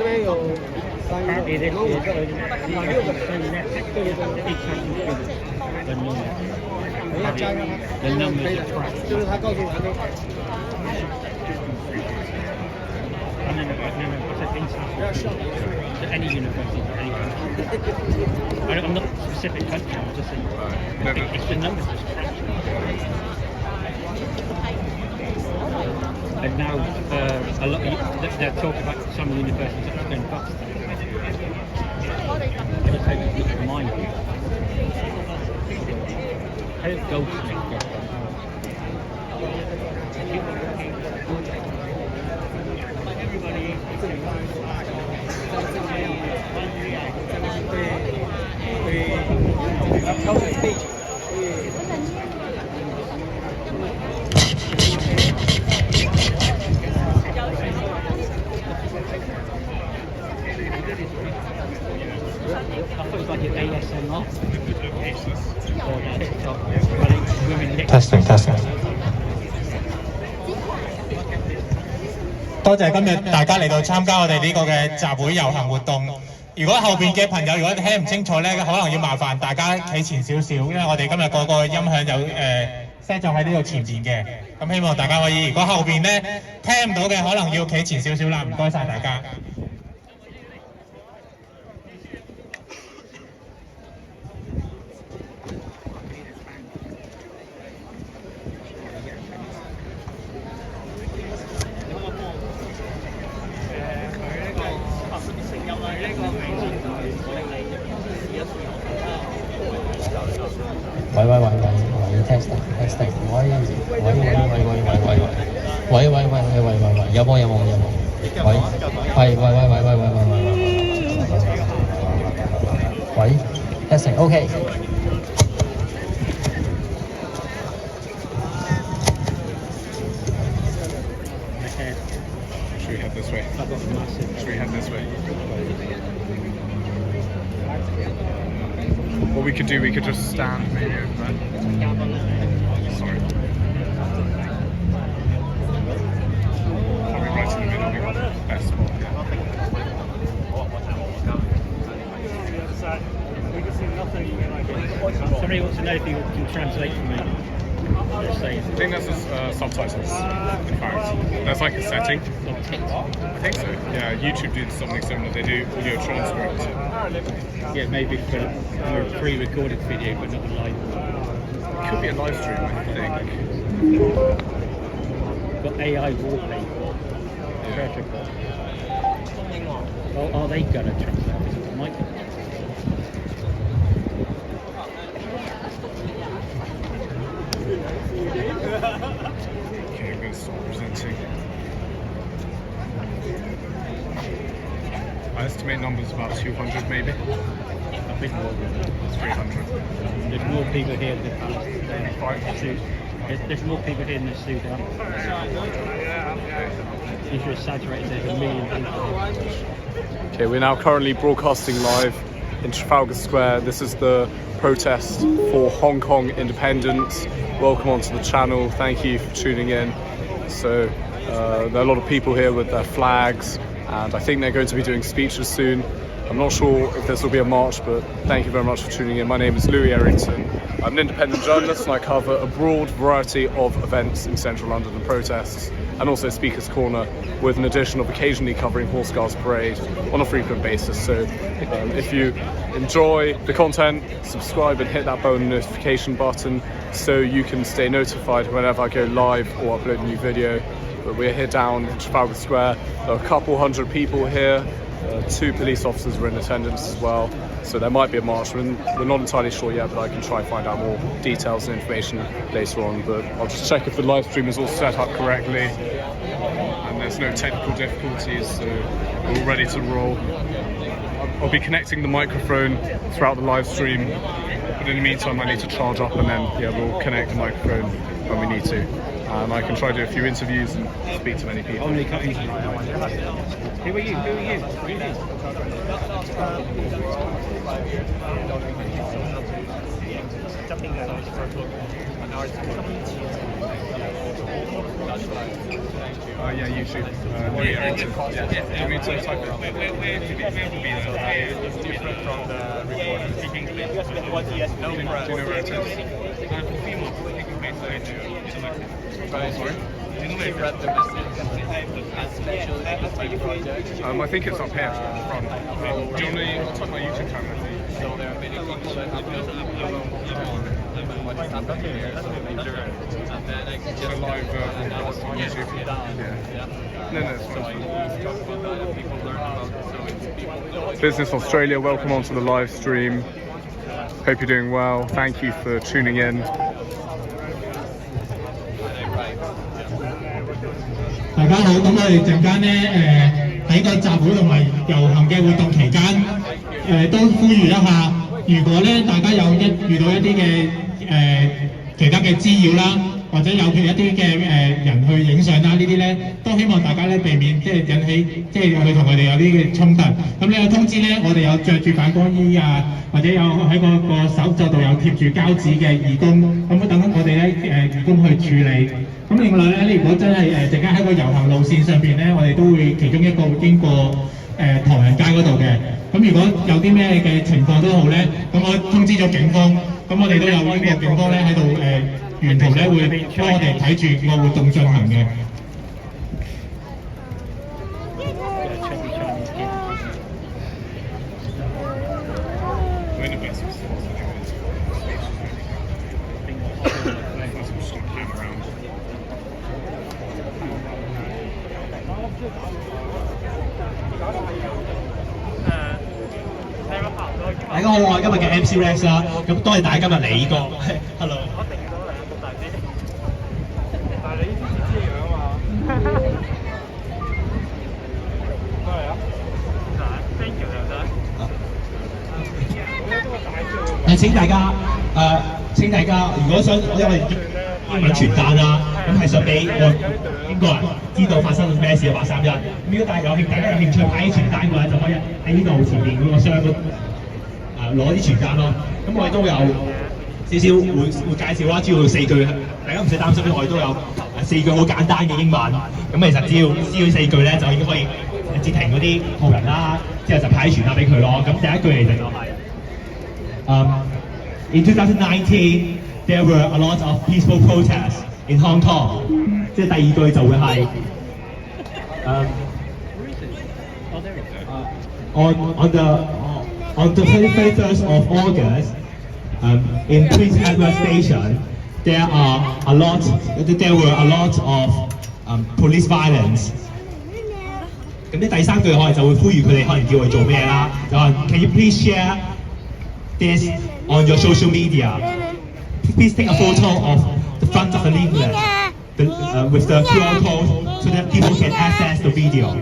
Apparently this year, so the numbers are tracked. And then to any university, to any country. I'm not specific country, I'm just saying it's the numbers that's tracked. And now a lot they're talking about some universities that are going bust. I just hope it's not mine. I hope Goldsmith gets one. I thought it was like your ASMR or TikTok. Testing. 多謝今日大家嚟到參加我哋呢個嘅集會遊行活動。如果後邊嘅朋友如果聽唔清楚咧，可能要麻煩大家企前少少，因為我哋今日個音響有set 咗喺呢度前邊嘅。咁希望大家可以，如果後邊咧聽唔到嘅，可能要企前少少啦。唔該曬大家。喂 testing， 喂，有冇？喂 testing OK。Should we head this way? Should we head this way? What we could do, we could just stand maybe over there. Sorry. I'll be right in the middle, we got the best spot. Somebody wants to know if you can translate for me. I think there's subtitles, in fact. There's like a setting. On TikTok. I think so. Yeah, YouTube did something similar. They do audio transcript. Yeah, maybe for a pre-recorded video, but not a live one. It could be a live stream, I think. Got AI wallpaper. Treasure box. Are they gonna translate this? It might be. Okay, I'm going to start presenting. I estimate numbers about 200 maybe. I think more than that. 300. There's more people here than There's more people here than Sudan. If you're exaggerating, there's 1 million people. Okay, we're now currently broadcasting live in Trafalgar Square. This is the protest for Hong Kong independence. Welcome onto the channel. Thank you for tuning in. So there are a lot of people here with their flags, and I think they're going to be doing speeches soon. I'm not sure if this will be a march, but thank you very much for tuning in. My name is Louis Errington. I'm an independent journalist and I cover a broad variety of events in central London and protests, and also Speaker's Corner, with an addition of occasionally covering Horse Guards Parade on a frequent basis. So if you enjoy the content, subscribe and hit that bell notification button so you can stay notified whenever I go live or upload a new video. But we're here down in Trafalgar Square. There are a couple hundred people here. 2 police officers were in attendance as well, so there might be a march. We're not entirely sure yet, but I can try and find out more details and information later on. But I'll just check if the live stream is all set up correctly and there's no technical difficulties, so we're all ready to roll. I'll be connecting the microphone throughout the live stream, but in the meantime I need to charge up, and then we'll connect the microphone when we need to. And I can try to do a few interviews and speak to many people. Only cut easy. Who are you? Yeah, YouTube. Yeah. Do you mean to type it? It's different from the recording. Do you know where it is? Sorry? I think it's up here front. Do you want to type my YouTube channel? So there are many people that have it's a live broadcast on YouTube. Yeah. No, it's fine. Business Australia, welcome onto the live stream. Hope you're doing well. Thank you for tuning in. 大家好，咁我哋陣間咧喺個集會同埋遊行嘅活動期間，都呼籲一下，如果咧大家遇到一啲嘅其他嘅滋擾啦，或者有一啲嘅人去影相啦，呢啲咧都希望大家咧避免即係引起即係去同佢哋有啲嘅衝突。咁呢個通知咧，我哋有着住反光衣啊，或者有喺個手袖度有貼住膠紙嘅義工，咁等我哋咧義工去處理。 咁另外咧，如果真係陣間喺個遊行路線上邊咧，我哋都會其中一個會經過唐人街嗰度嘅。咁如果有啲咩嘅情況都好咧，咁我通知咗警方，咁我哋都有呢個警方咧喺度沿途咧會幫我哋睇住個活動進行嘅。大家好，我係今日嘅 MC Rex 啦，咁多謝大家今日嚟過。Hello。我定咗啦，咁大啲。但係你呢啲知樣嘛？都係啊。Thank you，請大家，如果想，因為英文傳單啦，咁係想俾英國人知道發生咗咩事啊，831。咁如果大家有興趣派啲傳單嘅話，就可以喺呢度前面嗰個箱嗰攞啲傳單咯。咁我哋都有少少會介紹啦，主要4句，大家唔使擔心，我哋都有4句好簡單嘅英文。咁其實只要知4句咧，就已經可以截停嗰啲途人啦，之後就派啲傳單俾佢咯。咁第一句其實就係In 2019, there were a lot of peaceful protests in Hong Kong. 即係第二句就會係On the 21st of August, in Prince Edward Station, there were a lot of police violence. 咁啲第三句可能就會呼籲佢哋可能叫佢做咩啦？就話 Can you please share this on your social media? Please take a photo of the front of the leaflet with the QR code so that people can access the video.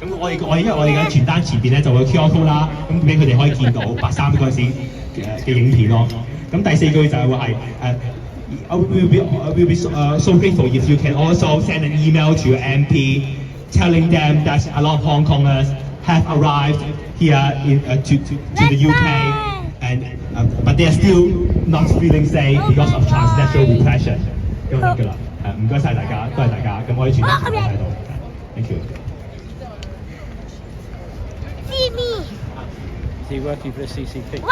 咁因為我哋嘅傳單前邊咧就會有 QR code 啦，咁俾佢哋可以見到831嗰陣時嘅影片咯。咁第4句就係話係We'll be so grateful if you can also send an email to your MP telling them that a lot of Hong Kongers have arrived here to the UK and but they are still not feeling safe because of transnational repression。咁就得㗎啦。唔該曬大家，多謝大家。咁我哋傳單全部喺度。Thank you。Is he working for the CCP? Wow!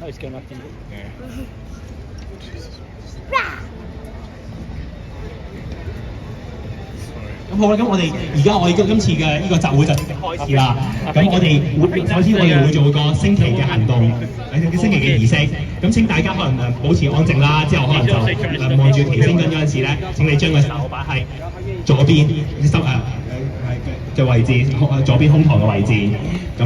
Oh, he's going after you. Yeah. Wow! 咁好啦，咁我哋今次嘅呢個集會就正式開始啦。咁我哋首先我哋會做個升旗嘅行動，升旗嘅儀式。咁請大家可能保持安靜啦，之後可能就望住旗升緊嗰陣時咧，請你將個手擺喺左邊嘅位置，左邊胸膛嘅位置。咁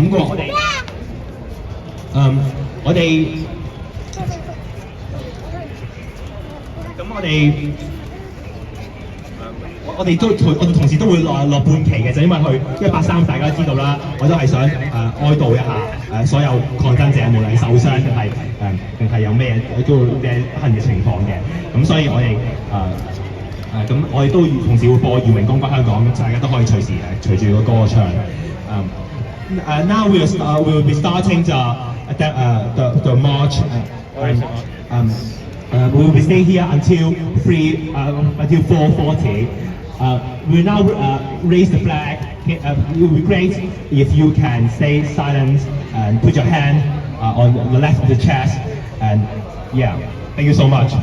我哋同時都會落半旗嘅，就因為183大家知道啦，我都係想哀悼一下所有抗爭者，無論受傷定係有咩都嘅不幸嘅情況嘅。咁所以我哋咁我哋都同時會播《願榮光歸香港》，咁大家都可以隨時隨住個歌唱。Now we'll be starting the march. We will be staying here until 4:40. We will now raise the flag. It would be great if you can stay silent and put your hand on the left of the chest. And yeah, thank you so much.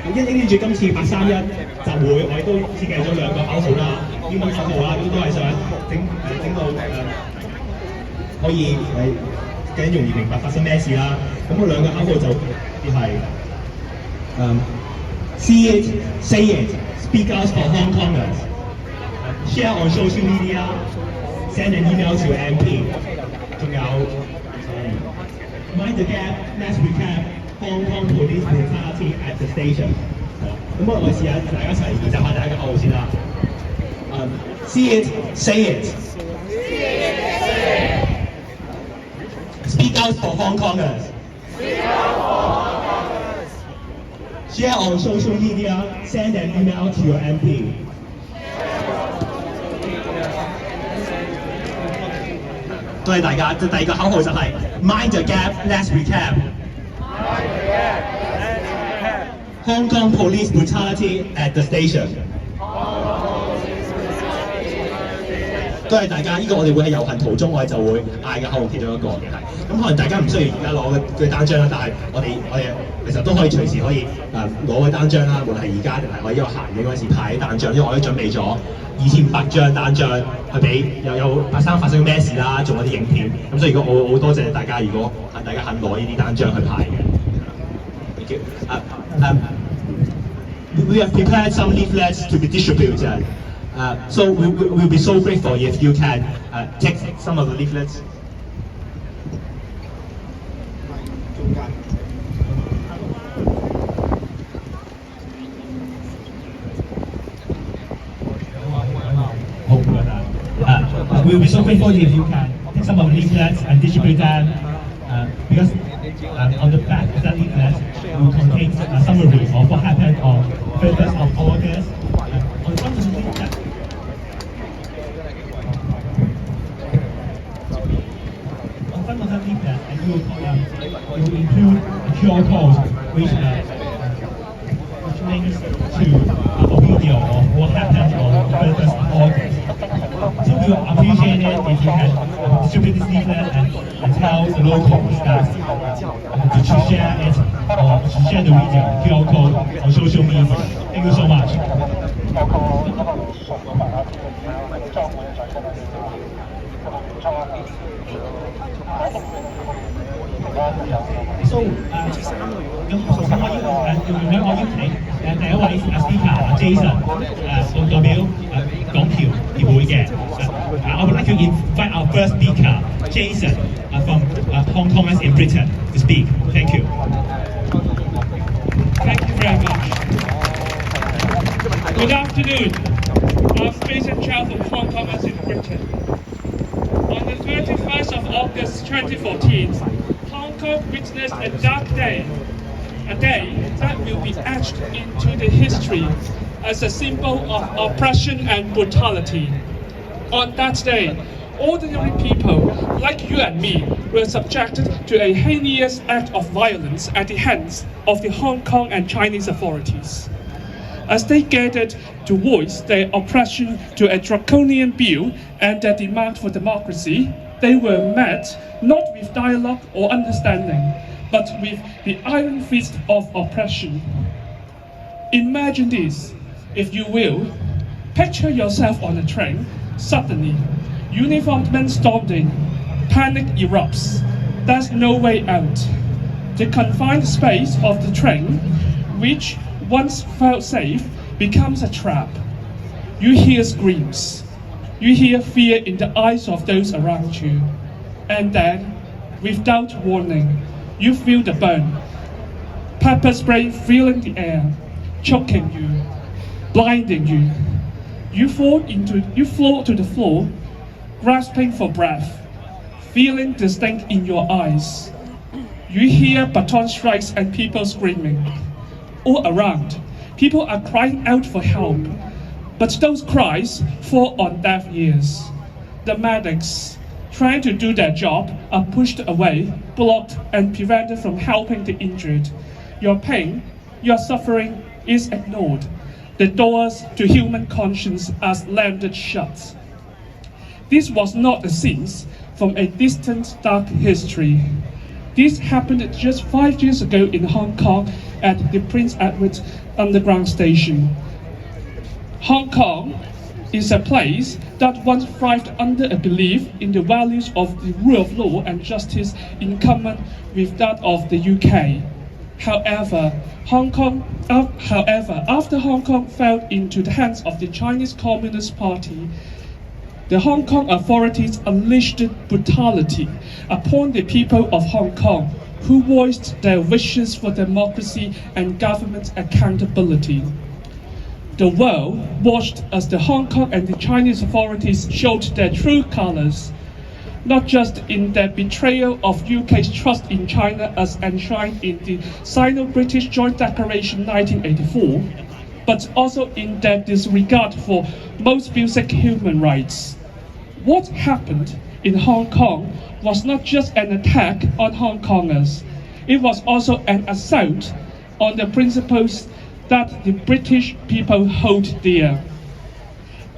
咁因應住今次831集會，我哋都設計咗兩個口號啦，英文口號啦，都係想整到可以更容易明白發生咩事啦。咁嗰兩個口號就係See it, say it, speak out for Hong Kongers. Share on social media, send an email to MP. 仲有Mind the gap, let's recap Hong Kong police brutality at the station. 咁我哋試下大家一齊練習下第一個口號先啦。See it, say it. Speak out for Hong Kongers. Share on social media, send an email to your MP. 多謝大家。第二個口號就係 Mind the gap, let's recap. Hong Kong police brutality at the station. 多謝大家，呢個我哋會喺遊行途中，我哋就會嗌嘅口號其中一個嘅係。咁可能大家唔需要而家攞嘅單張啦，但係我哋其實都可以隨時可以攞嘅單張啦，無論係而家定係我呢個行嘅嗰陣時派啲單張，因為我都準備咗2500張單張去俾有發生咩事啦，做一啲影片。咁所以如果我好多謝大家，如果大家肯攞呢啲單張去派嘅。Thank you. We have prepared some leaflets to be distributed. So we'll be so grateful if you can take some of the leaflets. We'll be so grateful if you can take some of the leaflets and distribute them because on the back of that leaflet will contain a summary of what happened on 1st of August. On some of the leaflets, and you will include a QR code which links to a video of what happened on 1st August. So we will appreciate it if you can distribute this leaflet and tell the locals that to share it or share the video QR code on social media. Thank you so much. So 咁首先我邀請第一位speaker Jason 代表港僑協會嘅I would like to invite our first speaker Jason from Hong Kongers in Britain to speak. Thank you. Thank you very much. Good afternoon. I'm Jason Chow from Hong Kongers in Britain. On the 31st of August 2014, Hong Kong witnessed a dark day, a day that will be etched into the history as a symbol of oppression and brutality. On that day, ordinary people like you and me were subjected to a heinous act of violence at the hands of the Hong Kong and Chinese authorities. As they gathered to voice their oppression to a draconian bill and their demand for democracy, they were met not with dialogue or understanding, but with the iron fist of oppression. Imagine this, if you will. Picture yourself on a train. Suddenly, uniformed men stormed in. Panic erupts. There's no way out. The confined space of the train, which once felt safe, becomes a trap. You hear screams. You hear fear in the eyes of those around you. And then, without warning, you feel the burn. Pepper spray filling the air, choking you, blinding you. You fall to the floor, grasping for breath, feeling the stink in your eyes. You hear baton strikes and people screaming. All around, people are crying out for help, but those cries fall on deaf ears. The medics, trying to do their job, are pushed away, blocked, and prevented from helping the injured. Your pain, your suffering is ignored. The doors to human conscience are slammed shut. This was not a scene from a distant dark history. This happened just 5 years ago in Hong Kong at the Prince Edward Underground Station. Hong Kong is a place that once thrived under a belief in the values of the rule of law and justice in common with that of the UK. However, after Hong Kong fell into the hands of the Chinese Communist Party, the Hong Kong authorities unleashed brutality upon the people of Hong Kong, who voiced their wishes for democracy and government accountability. The world watched as the Hong Kong and the Chinese authorities showed their true colors, not just in their betrayal of UK's trust in China as enshrined in the Sino-British Joint Declaration 1984, but also in their disregard for most basic human rights. What happened in Hong Kong was not just an attack on Hong Kongers, it was also an assault on the principles that the British people hold dear.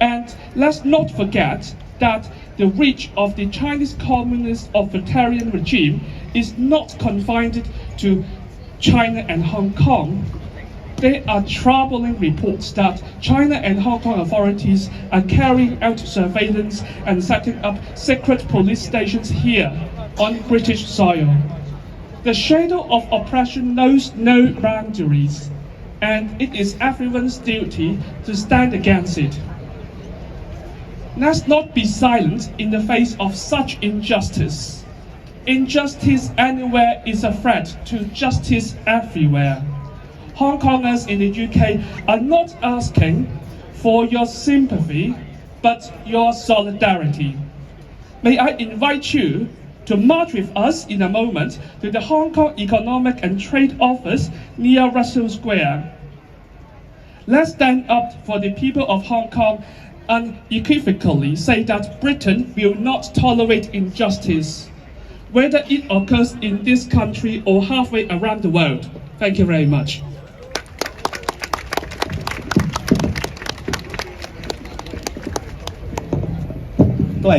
And let's not forget that the reach of the Chinese Communist authoritarian regime is not confined to China and Hong Kong. There are troubling reports that China and Hong Kong authorities are carrying out surveillance and setting up secret police stations here on British soil. The shadow of oppression knows no boundaries, and it is everyone's duty to stand against it. Let's not be silent in the face of such injustice. Injustice anywhere is a threat to justice everywhere. Hong Kongers in the UK are not asking for your sympathy, but your solidarity. May I invite you to march with us in a moment to the Hong Kong Economic and Trade Office near Russell Square. Let's stand up for the people of Hong Kong and unequivocally say that Britain will not tolerate injustice. whether it occurs in this country or halfway around the world. Thank you very much.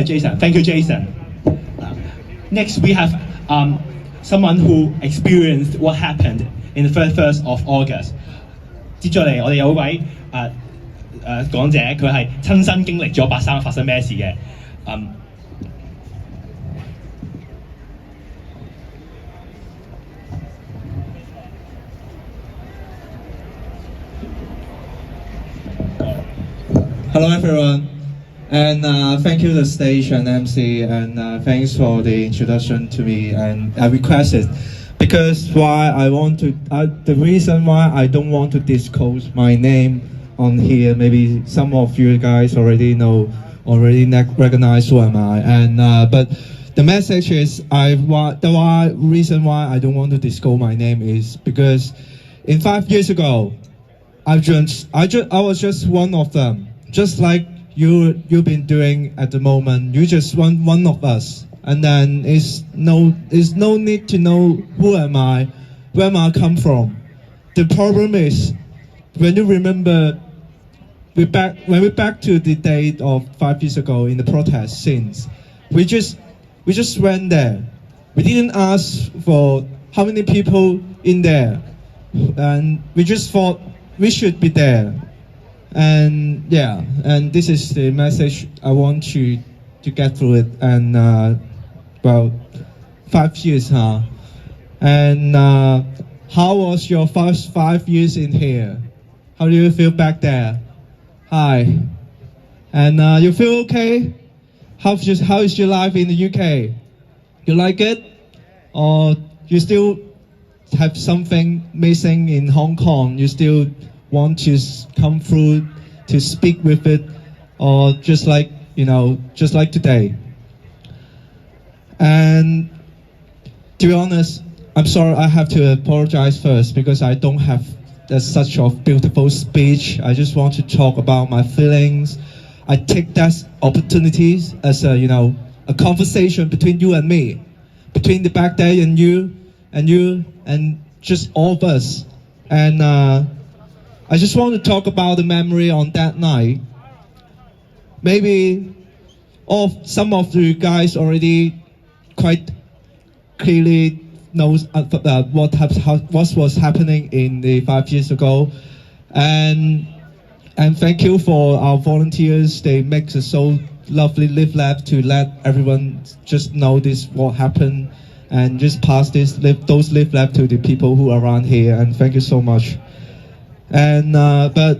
Jason. Thank you, Jason. Next, we have someone who experienced what happened in the 1st of August. 接咗嚟，我哋有一位講者，佢係親身經歷咗8·3發生咩事嘅。Hello everyone, and thank you the stage and MC, and thanks for the introduction to me. And I requested because the reason why I don't want to disclose my name on here. Maybe some of you guys already recognize who am I. And but the message is the reason why I don't want to disclose my name is because in 5 years ago, I was just one of them. Just like you've been doing at the moment, you just one of us, and then it's no need to know who am I, where am I come from. The problem is when you remember when we back to the date of 5 years ago in the protest scenes, we just went there. We didn't ask for how many people in there, and we just thought we should be there. And yeah, and this is the message I want you to get through it. And well, 5 years, huh? And how was your first 5 years in here? How do you feel back there? Hi. And you feel okay? How is your life in the UK? You like it? Or you still have something missing in Hong Kong? You still want to come through to speak with it, or just like today. And to be honest, I'm sorry, I have to apologize first because I don't have such a beautiful speech. I just want to talk about my feelings. I take that opportunities as a conversation between you and me, between the back day and you and just all of us. And I just want to talk about the memory on that night. Maybe some of you guys already quite clearly knows what was happening in the 5 years ago, and thank you for our volunteers. They make a so lovely live lab to let everyone just know what happened and just pass those live lab to the people who are around here. And thank you so much. And but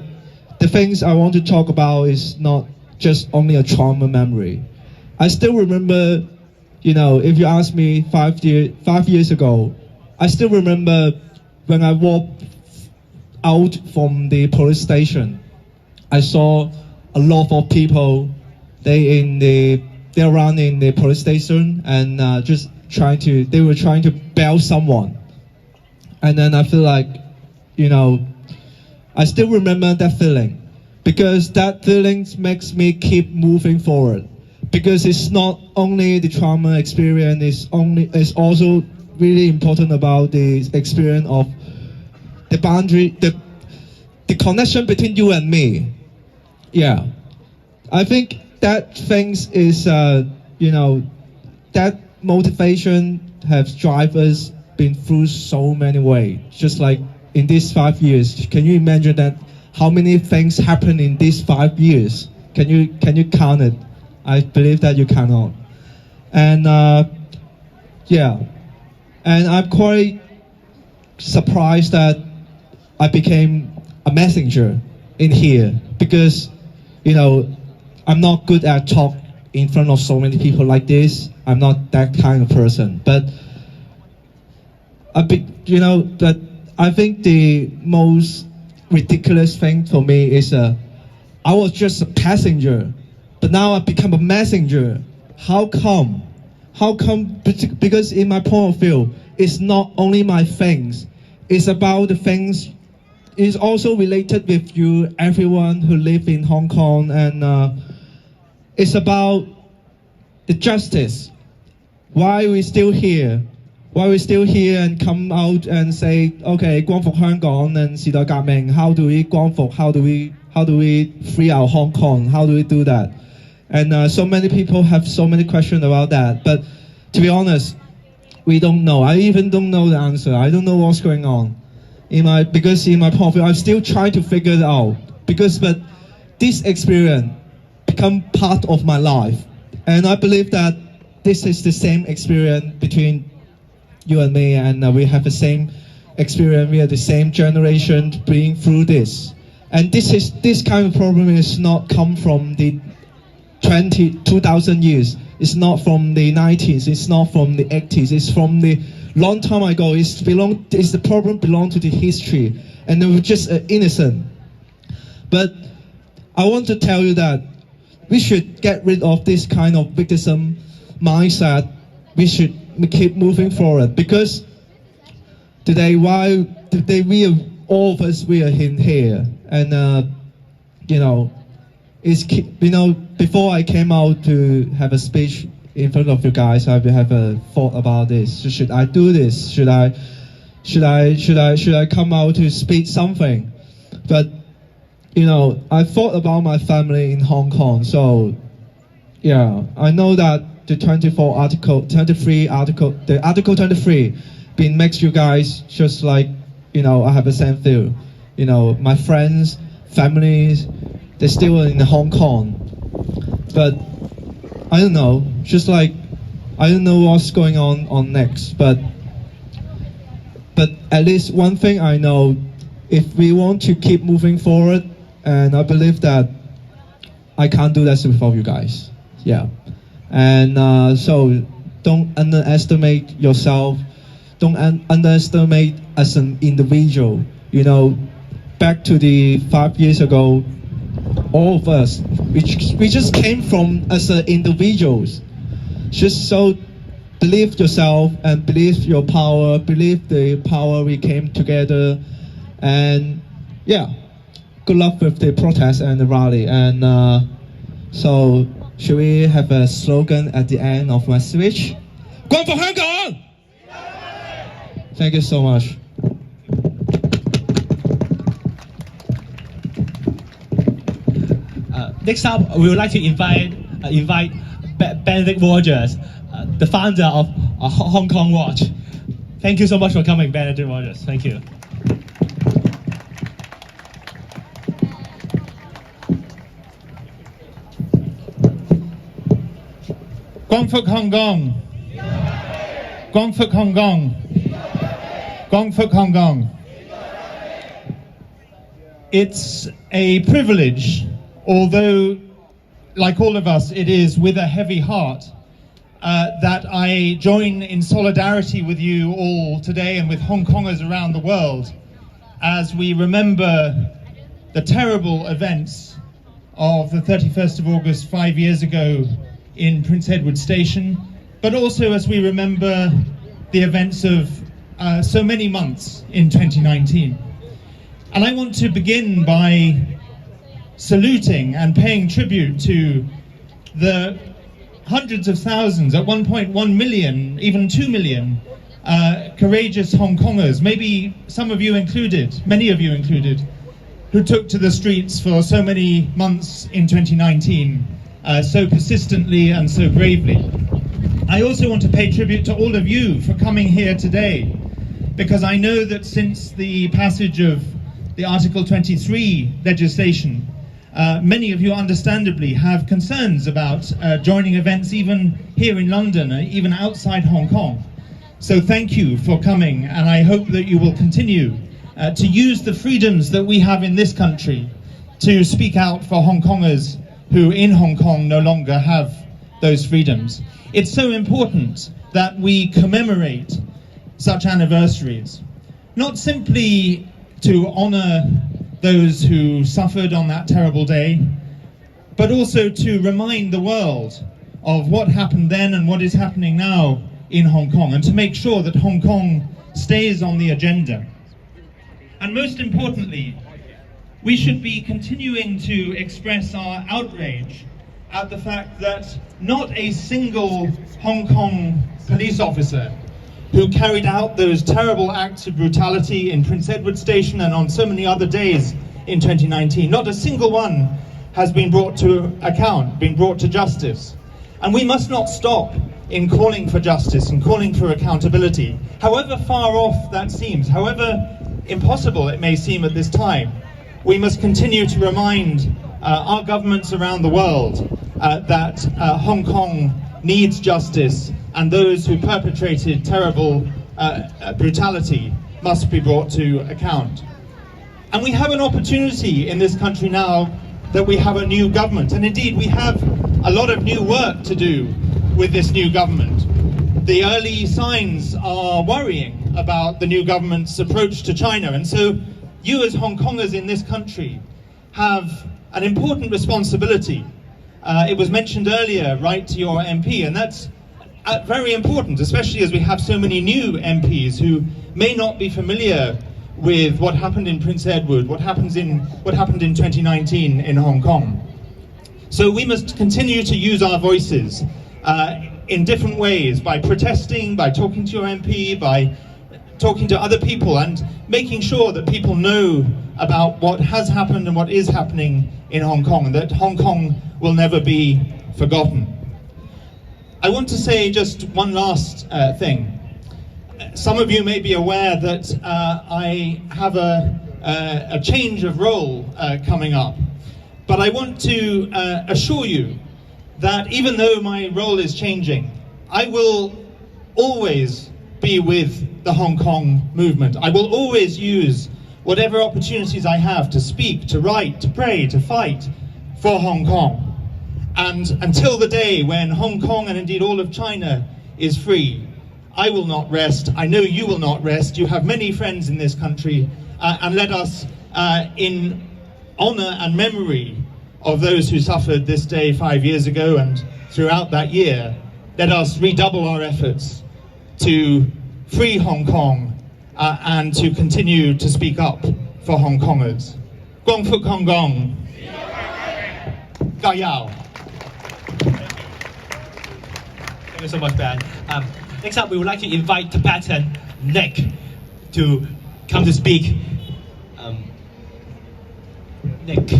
the things I want to talk about is not just only a trauma memory. I still remember, if you ask me 5 years ago, I still remember when I walked out from the police station. I saw a lot of people. They're around in the police station and they were trying to bail someone. And then I feel like, I still remember that feeling, because that feeling makes me keep moving forward. Because it's not only the trauma experience, it's also really important about the experience of the boundary, the connection between you and me. Yeah, I think that things is, that motivation has drive us been through so many ways, just like in these 5 years. Can you imagine that how many things happened in these 5 years? Can you count it? I believe that you cannot. And yeah, and I'm quite surprised that I became a messenger in here, because I'm not good at talk in front of so many people like this. I'm not that kind of person. But but I think the most ridiculous thing for me is I was just a passenger, but now I become a messenger. How come? Because in my point of view, it's not only my things. It's about the things. It's also related with you, everyone who live in Hong Kong, and it's about the justice. why we still here? Why we still here and come out and say, okay, 光復香港 and 時代革命, how do we 光復? How do we free our Hong Kong? How do we do that? And so many people have so many questions about that. But to be honest, we don't know. I even don't know the answer. I don't know what's going on. Because in my point of view, I'm still trying to figure it out. But this experience become part of my life. And I believe that this is the same experience between you and me, and we have the same experience. We are the same generation being through this. And this kind of problem is not come from the 2,000 years. It's not from the 90s. It's not from the 80s. It's from the long time ago. It's the problem belong to the history, and they were just innocent. But I want to tell you that we should get rid of this kind of victim mindset. We should keep moving forward, because today we are, all of us, we are in here, and before I came out to have a speech in front of you guys, I have a thought about this. Should I do this? Should I come out to speak something? But I thought about my family in Hong Kong. So yeah, I know that the Article 23 makes you guys just like, I have the same feel. My friends, families, they're still in Hong Kong. But I don't know, just like, I don't know what's going on next. But at least one thing I know, if we want to keep moving forward, and I believe that I can't do that without you guys. Yeah. And so don't underestimate yourself. Don't underestimate as an individual. Back to the 5 years ago, all of us, we just came from as individuals. Just so believe yourself and believe your power, believe the power we came together. And yeah, good luck with the protest and the rally. And so should we have a slogan at the end of my speech? 光復香港! Thank you so much. Next up, we would like to invite Benedict Rogers, the founder of Hong Kong Watch. Thank you so much for coming, Benedict Rogers. Thank you. Gong Fuk Hong Kong. Gong Fuk Hong Kong. Gong Fuk Hong Kong. It's a privilege, although, like all of us, it is with a heavy heart that I join in solidarity with you all today and with Hong Kongers around the world as we remember the terrible events of the 31st of August 5 years ago in Prince Edward Station, but also as we remember the events of so many months in 2019. And I want to begin by saluting and paying tribute to the hundreds of thousands, at 1.1 million, even 2 million, courageous Hong Kongers, maybe some of you included, many of you included, who took to the streets for so many months in 2019, so persistently and so bravely. I also want to pay tribute to all of you for coming here today, because I know that since the passage of the Article 23 legislation, many of you understandably have concerns about joining events even here in London, even outside Hong Kong. So thank you for coming, and I hope that you will continue to use the freedoms that we have in this country to speak out for Hong Kongers who in Hong Kong no longer have those freedoms. It's so important that we commemorate such anniversaries, not simply to honor those who suffered on that terrible day, but also to remind the world of what happened then and what is happening now in Hong Kong, and to make sure that Hong Kong stays on the agenda. And most importantly, we should be continuing to express our outrage at the fact that not a single Hong Kong police officer who carried out those terrible acts of brutality in Prince Edward Station and on so many other days in 2019, not a single one has been brought to account, been brought to justice. And we must not stop in calling for justice and calling for accountability, however far off that seems, however impossible it may seem at this time. We must continue to remind our governments around the world that Hong Kong needs justice, and those who perpetrated terrible brutality must be brought to account. And we have an opportunity in this country now that we have a new government, and indeed we have a lot of new work to do with this new government. The early signs are worrying about the new government's approach to China, and so you as Hong Kongers in this country have an important responsibility. It was mentioned earlier, write to your MP, and that's very important, especially as we have so many new MPs who may not be familiar with what happened in Prince Edward, what happened in 2019 in Hong Kong. So we must continue to use our voices in different ways, by protesting, by talking to your MP, by talking to other people, and making sure that people know about what has happened and what is happening in Hong Kong, and that Hong Kong will never be forgotten. I want to say just one last thing. Some of you may be aware that I have a change of role coming up, but I want to assure you that even though my role is changing, I will always be with the Hong Kong movement. I will always use whatever opportunities I have to speak, to write, to pray, to fight for Hong Kong. And until the day when Hong Kong and indeed all of China is free, I will not rest. I know you will not rest. You have many friends in this country, and let us, in honor and memory of those who suffered this day 5 years ago and throughout that year, let us redouble our efforts to free Hong Kong and to continue to speak up for Hong Kongers. Gong Fu Hong Kong. Ga Yao. Thank you so much, Ben. Next up, we would like to invite Tibetan Nick to come to speak. Nick.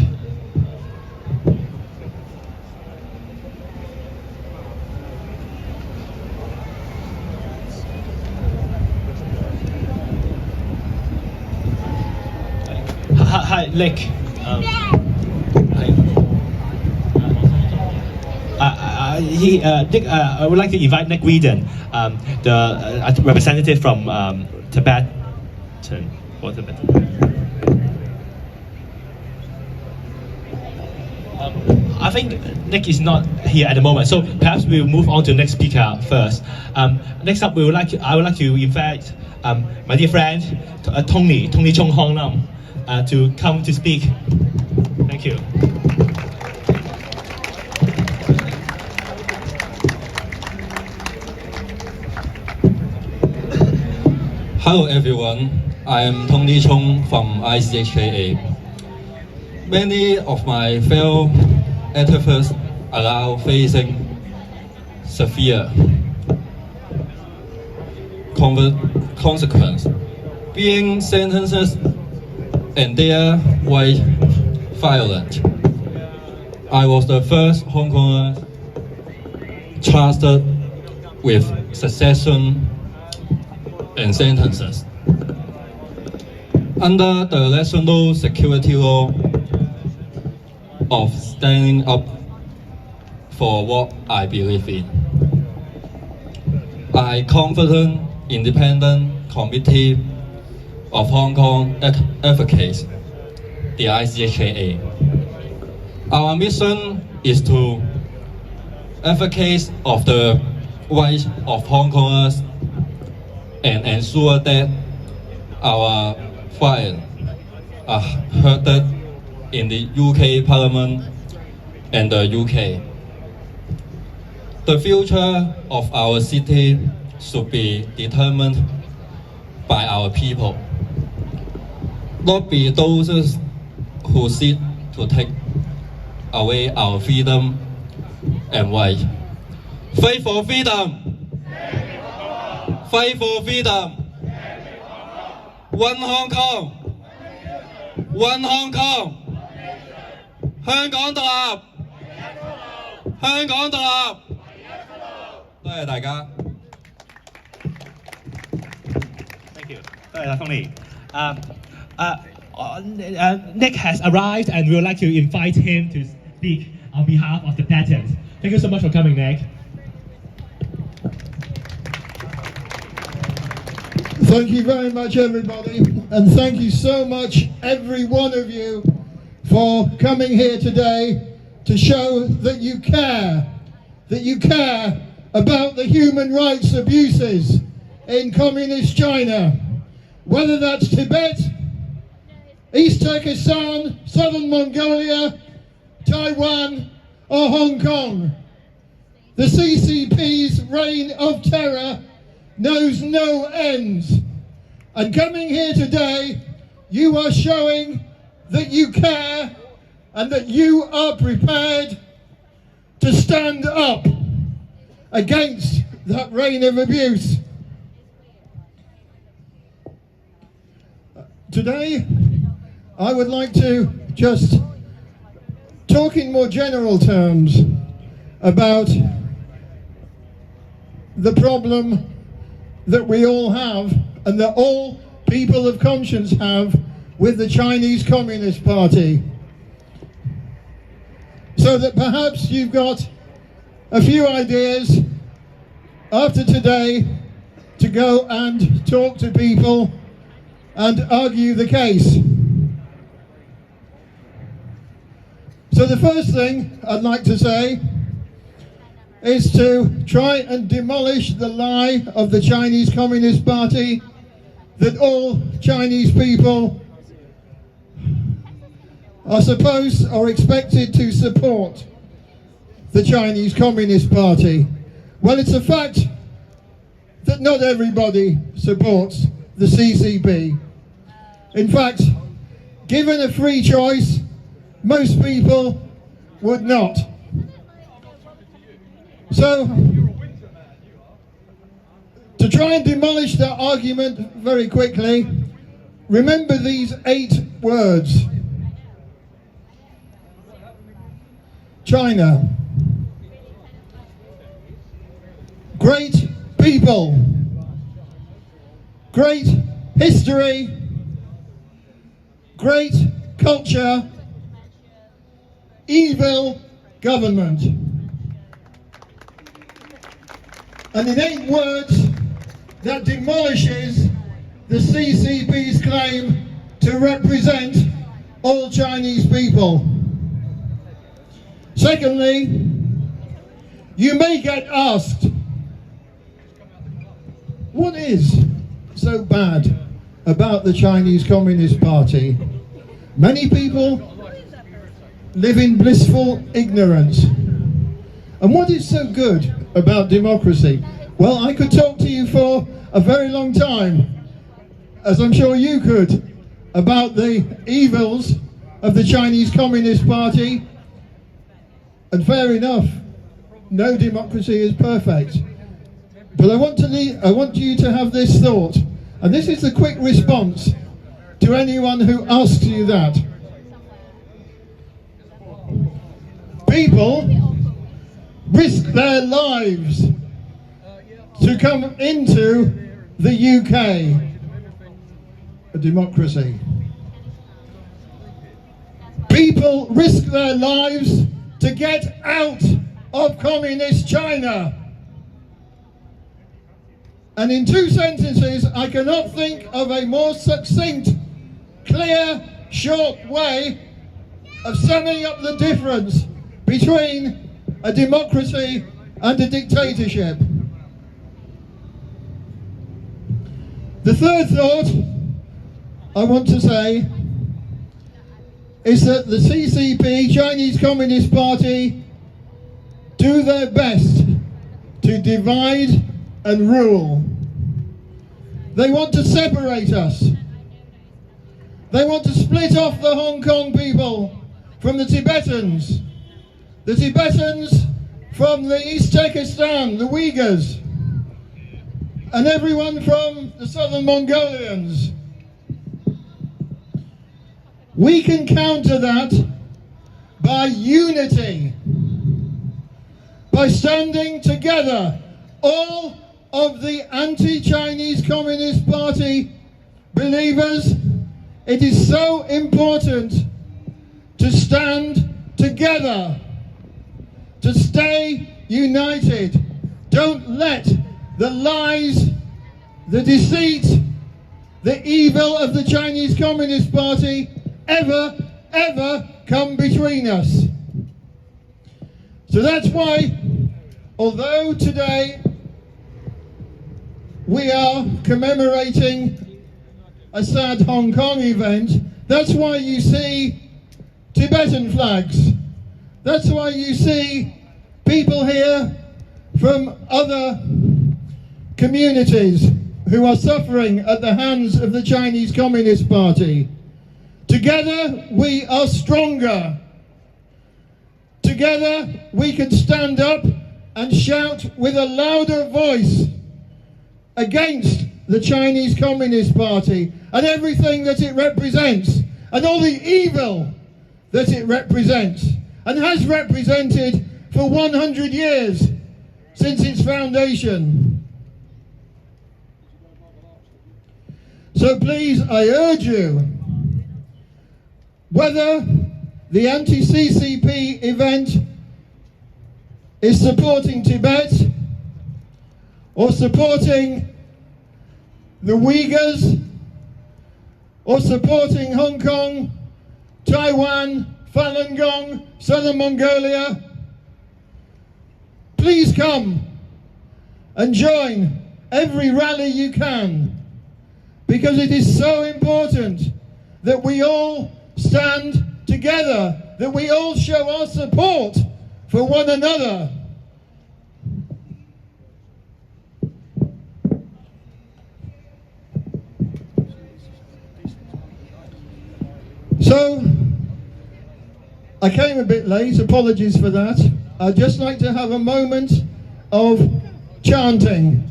Hi, Nick. Nick, I would like to invite Nick Whedon, the representative from Tibet. I think Nick is not here at the moment, so perhaps we'll move on to the next speaker first. Next up, I would like to invite my dear friend Tony Chung Hong Nam to come to speak. Thank you. Hello everyone, I am Tony Chung from ICHKA. Many of my fellow activists are now facing severe consequences, being sentenced and their way violent. I was the first Hong Konger charged with succession and sentences. Under the national security law of standing up for what I believe in, I confident independent committee of Hong Kong advocates, the ICHKA. Our mission is to advocate of the rights of Hong Kongers and ensure that our files are heard in the UK Parliament and the UK. The future of our city should be determined by our people, not be those who seek to take away our freedom and white. Fight for freedom! Fight for freedom! One Hong Kong! One Hong Kong! 香港獨立！香港獨立！多謝大家。Thank you. Tony. Nick has arrived and we would like to invite him to speak on behalf of the debtors. Thank you so much for coming, Nick. Thank you very much, everybody, and thank you so much, every one of you, for coming here today to show that you care about the human rights abuses in communist China, whether that's Tibet, East Turkestan, Southern Mongolia, Taiwan, or Hong Kong. The CCP's reign of terror knows no ends. And coming here today, you are showing that you care and that you are prepared to stand up against that reign of abuse. Today, I would like to just talk in more general terms about the problem that we all have and that all people of conscience have with the Chinese Communist Party. So that perhaps you've got a few ideas after today to go and talk to people and argue the case. So the first thing I'd like to say is to try and demolish the lie of the Chinese Communist Party that all Chinese people are supposed or expected to support the Chinese Communist Party. Well, it's a fact that not everybody supports the CCP. In fact, given a free choice, most people would not. So, to try and demolish that argument very quickly, remember these 8 words. China. Great people. Great history. Great culture. Evil government. And in 8 words, that demolishes the CCP's claim to represent all Chinese people. Secondly, you may get asked, what is so bad about the Chinese Communist Party? Many people live in blissful ignorance. And what is so good about democracy? Well, I could talk to you for a very long time, as I'm sure you could, about the evils of the Chinese Communist Party. And fair enough, no democracy is perfect. But I want you to have this thought, and this is the quick response to anyone who asks you that. People risk their lives to come into the UK, a democracy. People risk their lives to get out of communist China. And in 2 sentences, I cannot think of a more succinct, clear, short way of summing up the difference between a democracy and a dictatorship. The third thought I want to say is that the CCP, Chinese Communist Party, do their best to divide and rule. They want to separate us. They want to split off the Hong Kong people from the Tibetans the Tibetans from the East Turkestan, the Uyghurs, and everyone from the southern Mongolians. We can counter that by unity, by standing together. All of the anti-Chinese Communist Party believers, it is so important to stand together, to stay united. Don't let the lies, the deceit, the evil of the Chinese Communist Party ever come between us. So that's why, although today we are commemorating a sad Hong Kong event, that's why you see Tibetan flags. That's why you see people here from other communities who are suffering at the hands of the Chinese Communist Party. Together we are stronger. Together we can stand up and shout with a louder voice against the Chinese Communist Party and everything that it represents and all the evil that it represents and has represented for 100 years since its foundation. So please, I urge you, whether the anti-CCP event is supporting Tibet or supporting the Uyghurs or supporting Hong Kong, Taiwan, Falun Gong, Southern Mongolia, please come and join every rally you can, because it is so important that we all stand together, that we all show our support for one another. So, I came a bit late, apologies for that. I'd just like to have a moment of chanting.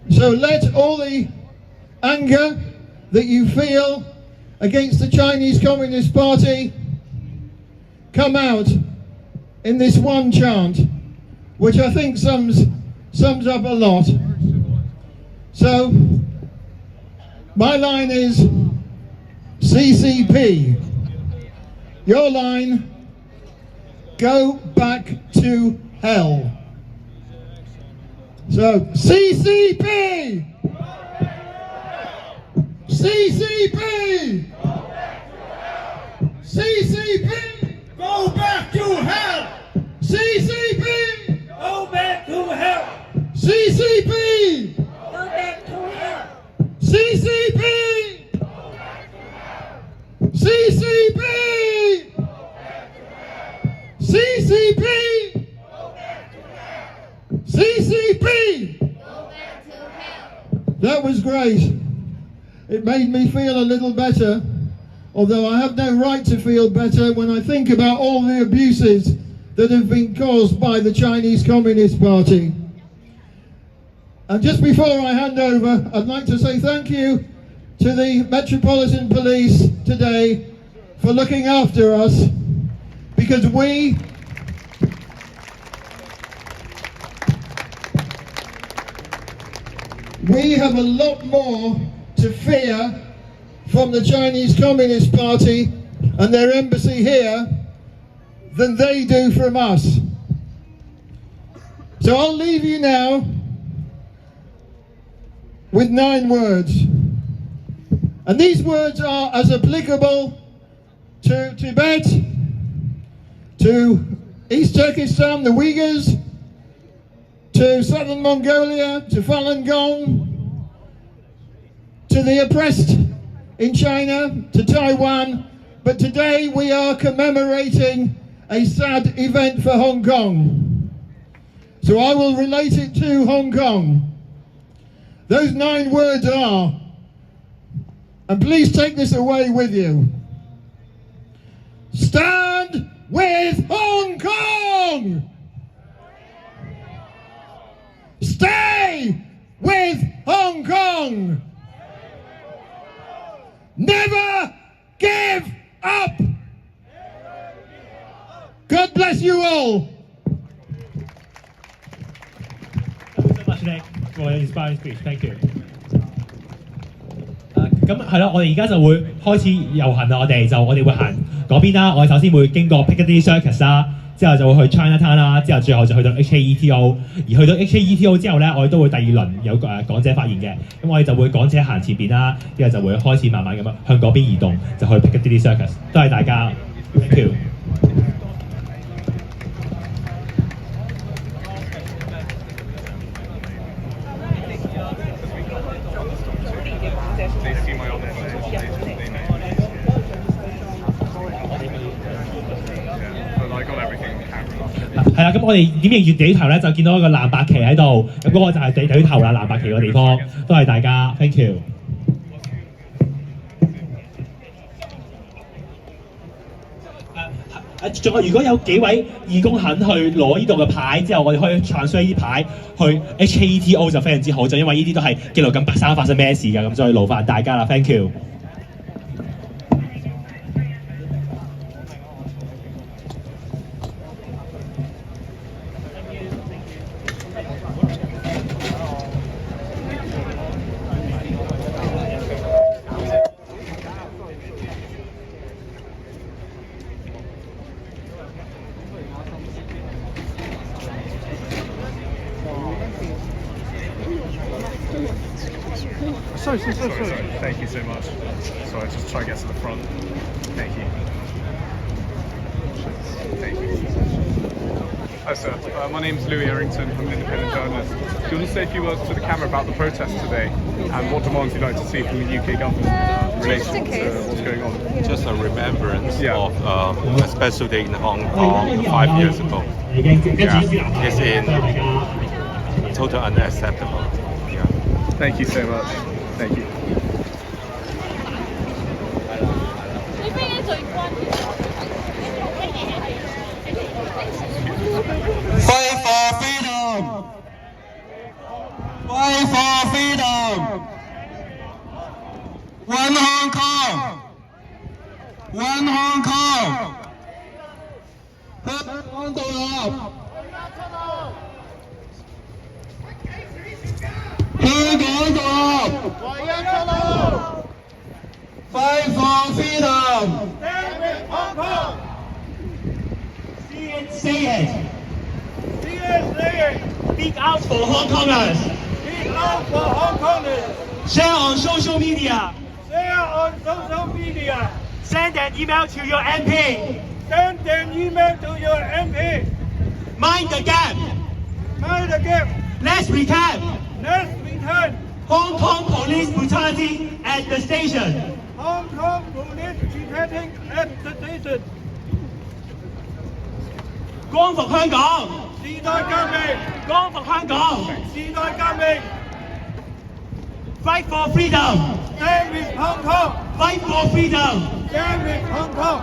So let all the anger that you feel against the Chinese Communist Party come out in this one chant, which I think sums up a lot. So, my line is CCP. Your line, go back to hell. So, CCP! CCP! CCP! Go back to hell! CCP! Go back to hell! CCP! Go back to hell! CCP! Go back to hell! CCP! Go back to hell! CCP! Go back to hell! CCP! Go back to hell! That was great. It made me feel a little better, although I have no right to feel better when I think about all the abuses that have been caused by the Chinese Communist Party. And just before I hand over, I'd like to say thank you to the Metropolitan Police today for looking after us, because we have a lot more to fear from the Chinese Communist Party and their embassy here than they do from us. So I'll leave you now with 9 words. And these words are as applicable to Tibet, to East Turkestan, the Uyghurs, to Southern Mongolia, to Falun Gong, to the oppressed in China, to Taiwan, but today we are commemorating a sad event for Hong Kong. So I will relate it to Hong Kong. Those 9 words are, and please take this away with you: stand with Hong Kong! Stay with Hong Kong! Never give up! God bless you all! Thank you so much, Nick, for your inspiring speech. Thank you. 咁係咯，我哋而家就會開始遊行啦。我哋會行嗰邊啦。我哋首先會經過 Piccadilly Circus 啦，之後就會去 Chinatown 啦，之後最後就去到 HKETO。而去到 HKETO 之後咧，我哋都會第二輪有講者發言嘅。咁我哋就會講者行前邊啦，之後就會開始慢慢咁樣向嗰邊移動，就去 Piccadilly Circus。多謝大家 ，thank you。係啦，咁我哋點認住地頭咧，就見到一個藍白旗喺度，咁嗰個就係地頭啦，藍白旗個地方，多謝大家 ，thank you。仲有，如果有幾位義工肯去攞呢度嘅牌之後，我哋可以 transfer 呢啲牌去 HKETO 就非常之好，就因為呢啲都係記錄緊白衫發生咩事㗎，咁所以勞煩大家啦 ，thank you。Sorry. Thank you so much. Sorry, just try to get to the front. Thank you. Hi sir, my name is Louis Errington. I'm an independent journalist. Do you want to say a few words to the camera about the protest today and what demands you'd like to see from the UK government in relation to what's going on? Just a remembrance of a special day in Hong Kong 5 years ago. It's in total unacceptable. Yeah. Thank you so much. Thank you. Fight for freedom! Fight for freedom! One Hong Kong! One Hong Kong! 香港獨立！香港獨立！唯一出路！ Fight for freedom! Stand with Hong Kong! Say it. Speak out for Hong Kongers. Speak out for Hong Kongers. Share on social media. Share on social media. Send an email to your MP. Send an email to your MP. Mind the gap. Mind the gap. Let's recap. Let's return. Hong Kong police brutality at the station. Hong Kong police detaining at the station. 光復香港，時代革命，光復香港，時代革命 ，Fight for freedom， Stand with Hong Kong， Fight for freedom， Stand with Hong Kong。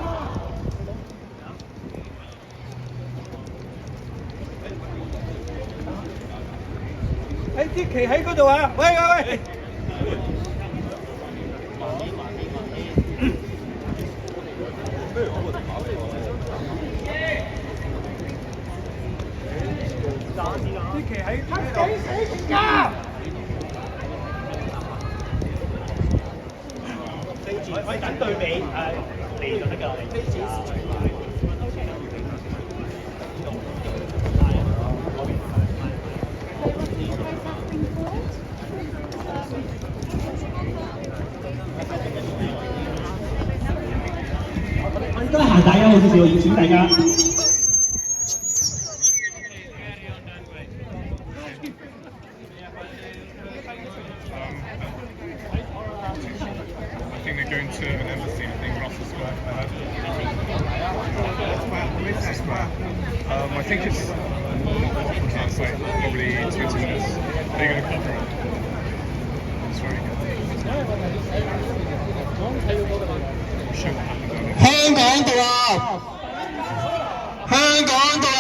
喺支旗喺嗰度啊！喂！支旗喺呢度。我哋等對尾嚟就得㗎，我哋。我應該行大家好少少，要請大家。I think they're going to an embassy, I think Russell Square. I think it's, I can't say, probably 20 minutes. They're going to cover it. It's very good. Hong Kong 獨立！香港獨立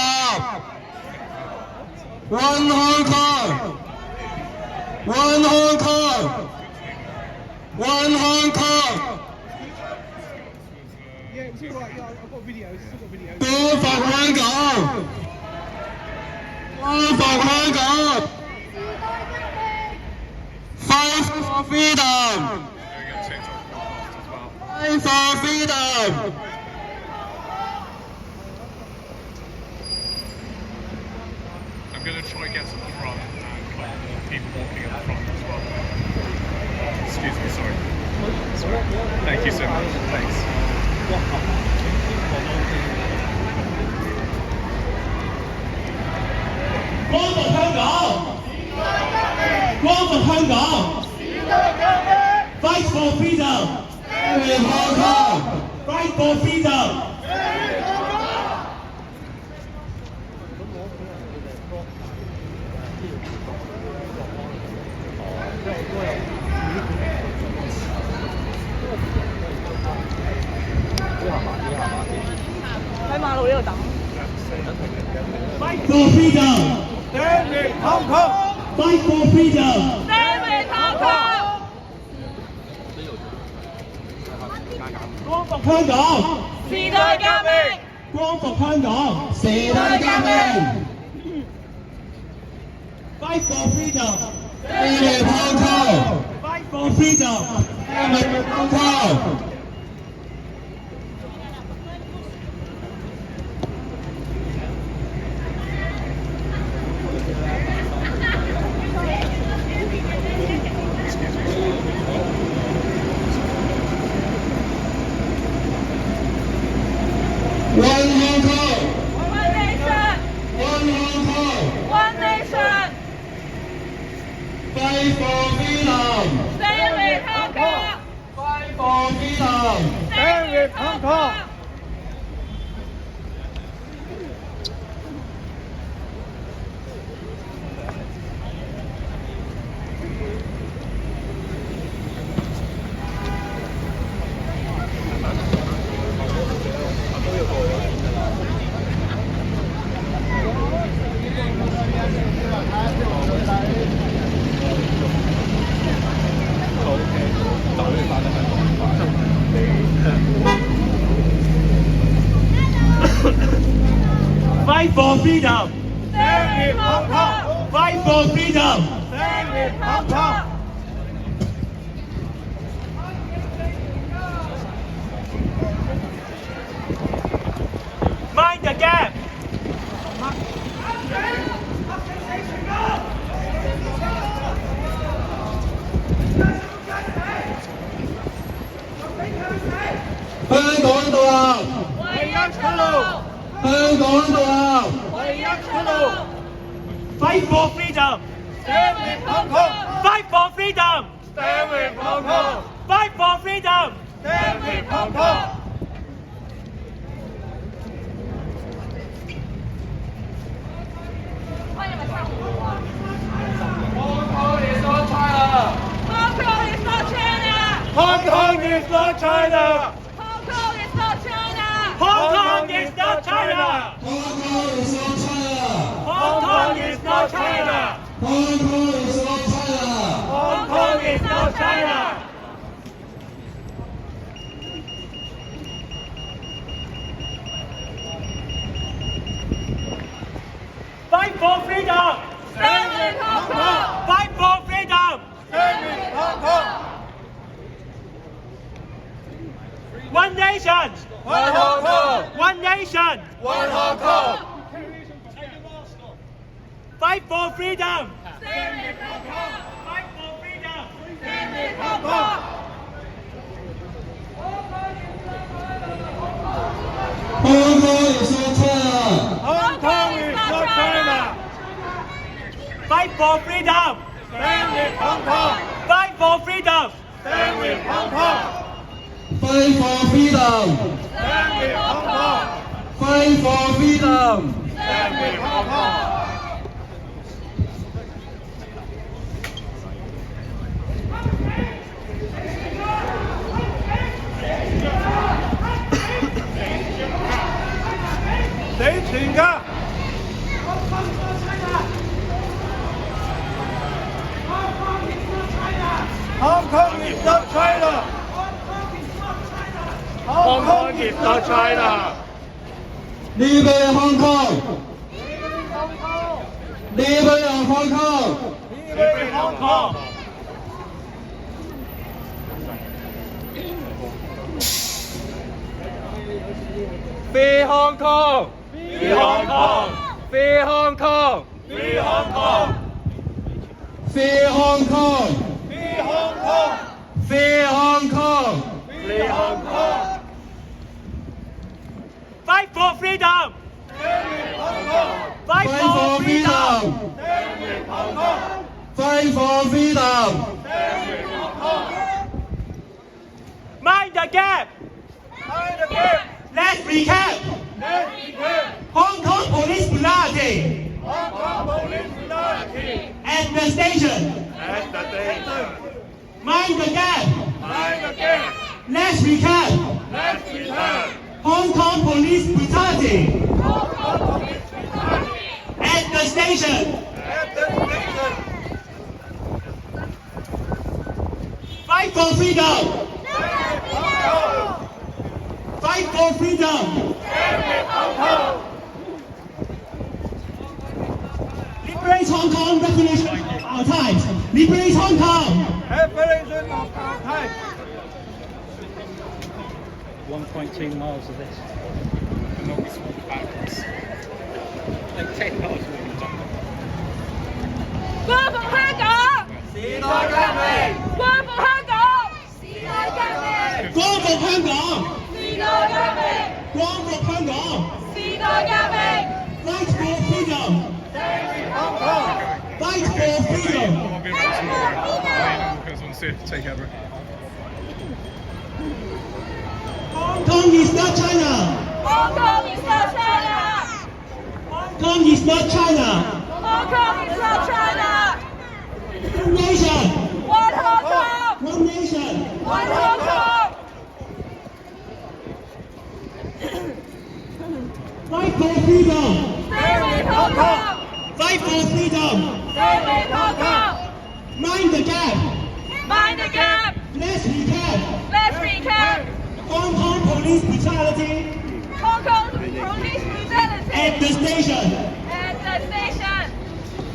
！One Hong Kong! One Hong Kong! One Hong Kong! 光復香港！光復香港 ！Fight for freedom! Fight for freedom! I'm going to try and get to the front and people walking at the front as well. Excuse me, sorry. Thank you so much. Thanks. 光復香港！光復香港 ！Fight for freedom! Hong Kong! Fight for freedom! 喺馬路呢度等。Fight for freedom! Stand with Hong Kong! Fight for freedom! Stand with Hong Kong! 光復香港！時代革命！光復香港！時代革命 ！Fight for freedom! Stand with Hong Kong! Fight for freedom! Stand with Hong Kong! ！Fight for freedom! Stand with Hong Kong! Fight for freedom! Stand with Hong Kong! Mind the gap! 香港獨立！唯一出路！香港獨立！唯一出路！ Fight for freedom! Stand with Hong Kong! Fight for freedom! Stand with Hong Kong! Fight for freedom! Stand with Hong Kong! 欢迎你们上舞啊 Hong Kong is not China! Hong Kong is not China! Hong Kong is not China! Hong Kong is not China! Hong Kong is not China! Hong Kong is not China! Hong Kong is not China! Hong Kong is not China! Hong Kong is not China! Fight for freedom! Stand with Hong Kong! Fight for freedom! Stand with Hong Kong! One nation! One Hong Kong! One nation! One Hong Kong! Fight for freedom! Stand with Hong Kong! Fight for freedom! Stand with Hong Kong! Hong Kong is not China! Hong Kong is not China! Fight for freedom! Stand with Hong Kong! Fight for freedom! Stand with Hong Kong! Fight for freedom! Stand with Hong Kong! Fight for freedom! Stand with Hong Kong! 死全家。Hong Kong is not China. Hong Kong is not China. Liebe Hong Kong. Liebe Hong Kong. Liebe Hong Kong. Free Hong Kong. Free Hong Kong. Free Hong Kong. Free Hong Kong. Free Hong Kong. Free Hong Kong. Free Hong Kong. Free Hong Kong. Fight for freedom! Fight for freedom. Fight for freedom. Mind the gap! Let's recap! Hong Kong police brutality! At the station! Mind the gap! Let's recap! Hong Kong police brutality! At the station! Fight for freedom! Fight for freedom! Liberate Hong Kong, revolution of our times! Liberate Hong Kong! Revolution of our time. 1.2 miles of this. Like 10 miles of it. 光復香港！時代革命，光復香港！時代革命！光復香港！時代革命！光復香港！時代革命！ Fight for freedom! Fight for freedom! Take over. Hong Kong is not China! Hong Kong is not China! Hong Kong is not China! Hong Kong is not China! One nation! One Hong Kong! One nation! One Hong Kong! Fight for freedom! Stay with Hong Kong! Fight for freedom! Stay with Hong Kong! Mind the gap! Mind the gap! Let's recap! Let's recap! Hong Kong police brutality Hong Kong police brutality at the station! at the station.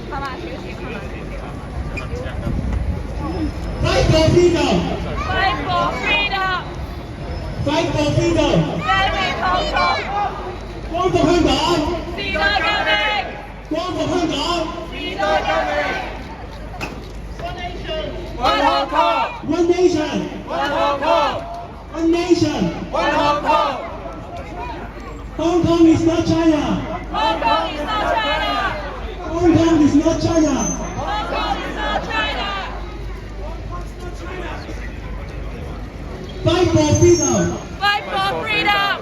Come on, come on. Fight for freedom! Fight for freedom. Fight for freedom! Stay with Hong Kong. 光復香港！時代革命！光復香港！時代革命！ One Hong Kong, One nation! One Hong Kong, One nation! One Hong Kong. Hong Kong is not China! Hong Kong is not China. Hong Kong is not China! Hong Kong is not China. Fight for freedom! Fight for freedom.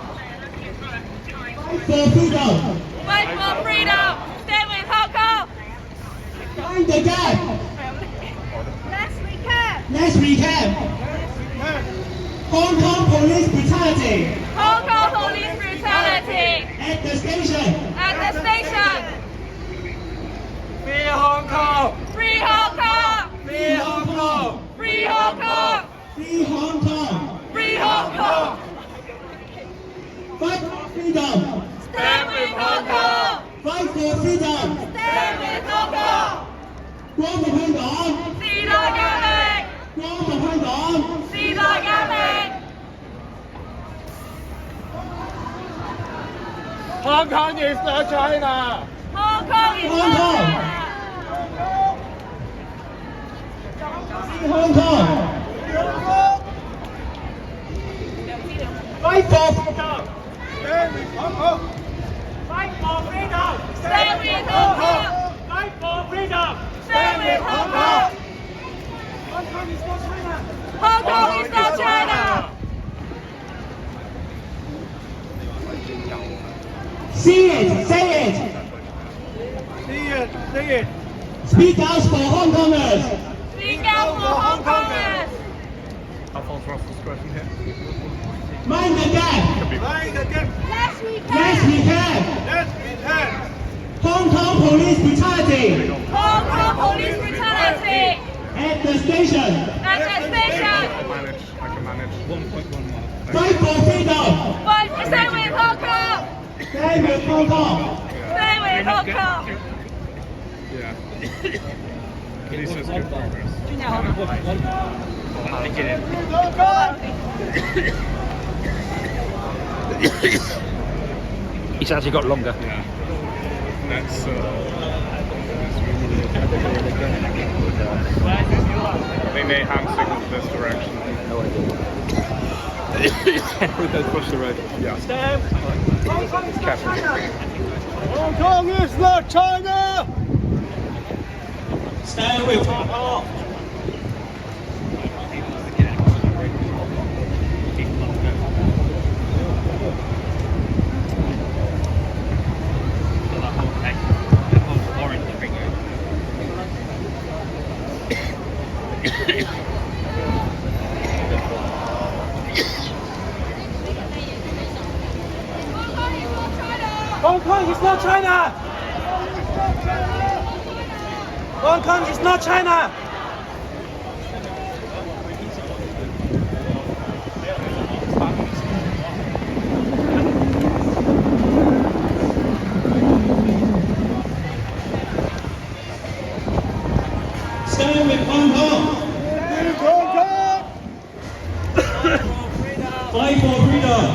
Fight for freedom! Fight for freedom. Stay with Hong Kong. Mind the gap! Let's recap. Let's recap! Hong Kong police brutality Hong Kong police brutality at the station! at the station. Free Hong Kong. Free Hong Kong. Free Hong Kong. Free Hong Kong. Free Hong Kong! Free Hong Kong. Fight for freedom! Stay with Hong Kong. Fight for freedom! Stay with Hong Kong. 光復香港！時代革命！光復香港！時代革命！ Hong Kong is not China. Hong Kong is Hong not Kong. China. Free Hong Kong! Fight for freedom! Fight for freedom! Stay with Hong Kong. Fight for freedom! Stay with Hong Kong. Hong Kong is not China! Hong Kong is not China. See it! Say it! Say it. Speak out for Hong Kongers! Speak out for Hong Kongers. How far's Russell Square from here? Mind the gap. Yes, we Yes, we can. can. Hong Kong police brutality. Hong Kong police brutality. At the station. At the station. I can manage. 1.1 Fight for freedom. But stay with Hong Kong. Stay with Hong Kong. Stay with Hong Kong. Yeah. This is good progress. ，It's actually got longer. Yeah. That's they may hand signal this direction. Push the red. Yeah. Hong Kong is not China! Stay with Hong Kong. Hong Kong is not China! Hong Kong is not China! Stay with Hong Kong. Hong Kong! Fight for freedom.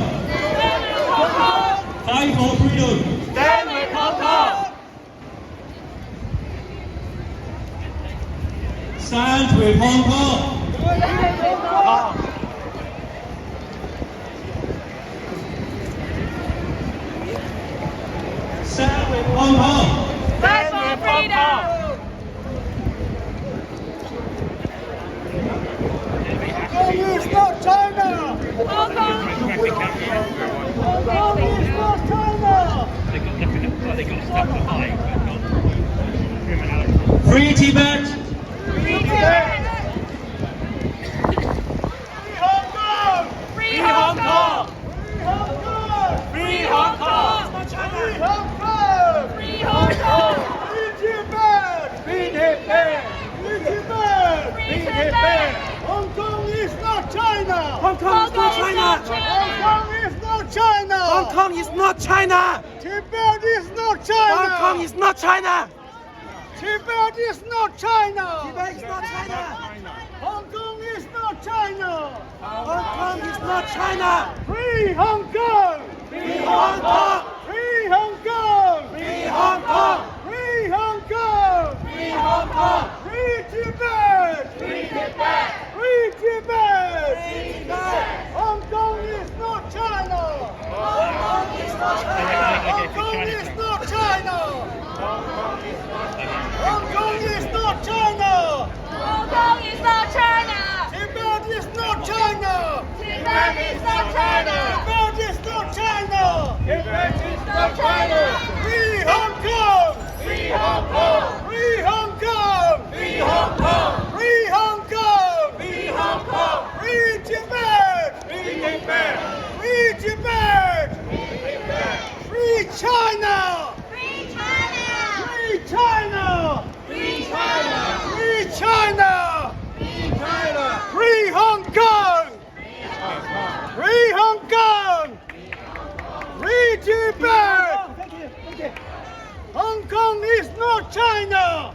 Fight for freedom. Stand with Hong Kong! Stand with Hong Kong. Stand with Hong Kong. Stand for freedom. Hong Kong is not China! Hong Kong. Hong Kong is not China! They got stuff behind. Free Tibet. Free Tibet. Hong Kong! Free Hong Kong. Free Hong Kong! Free Hong Kong! Free Hong Kong. Free Tibet! Free Tibet! Free Tibet! Free Tibet. Hong Kong is not China! Hong Kong is not China. Hong Kong is not China! Hong Kong is not China. Tibet is not China! Hong Kong is not China. Tibet is not China! Tibet is not China. Hong Kong is not China! Hong Kong is not China. Free Hong Kong! Free Hong Kong. Free Hong Kong! Free Hong Kong. Free Hong Kong! Free Hong Kong. Free Tibet! Free Tibet. Free Tibet! Free Tibet. Hong Kong is not China! Hong Kong is not China. Hong Kong is not China! Hong Kong is not China! Hong Kong is not China. Tibet is not China! Tibet is not China. Tibet is not China! Tibet is not China. Free Hong Kong! Free Hong Kong. Free Hong Kong! Free Hong Kong. Free Hong Kong! Free Hong Kong. Free Tibet! Free Tibet. Free Tibet! Free China! Free China. Free China! Free China. Free China! Free China. Free Hong Kong! Free Hong Kong! Free Tibet! Hong Kong is not China!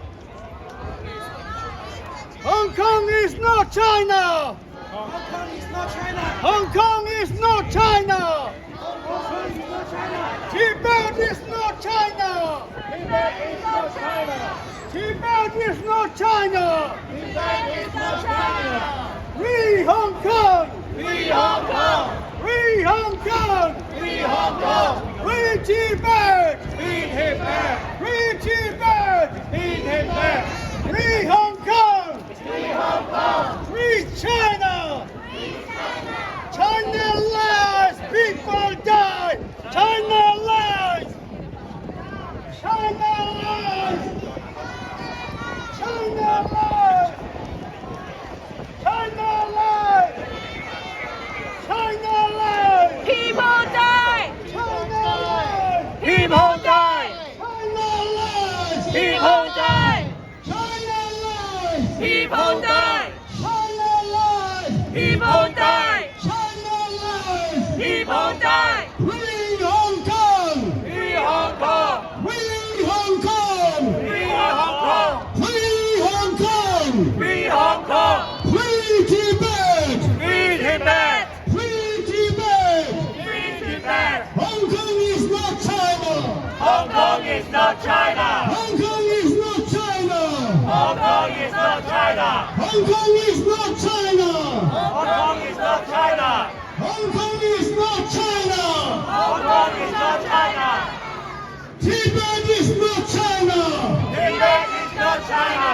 Hong Kong is not China! Hong Kong is not China. Hong Kong is not China! Tibet is not China! Tibet is not China. Tibet is not China! Tibet is not China. Free Hong Kong! Free Hong Kong. Free Hong Kong! Free Hong Kong. Free Tibet! Free Tibet. Free Tibet! Free Tibet. Free Hong Kong! Free Hong Kong. Free China! China lies! People die! China lies! China lies! China lies! China lies! China lies! People die! China lives! People die! China lives! People die! Free Hong Kong! Free Hong Kong! Free Hong Kong! Free Hong Kong! Free Hong Kong! Free Hong Kong! Free Tibet! Free Tibet! Free Tibet! Free Tibet! Hong Kong is not China! Hong Kong is not China! Hong Kong is not China! Hong Kong is not China! Hong Kong is not China! Hong Kong is not China! Hong Kong is not China! Hong Kong is not China! Tibet is not China! Tibet is not China!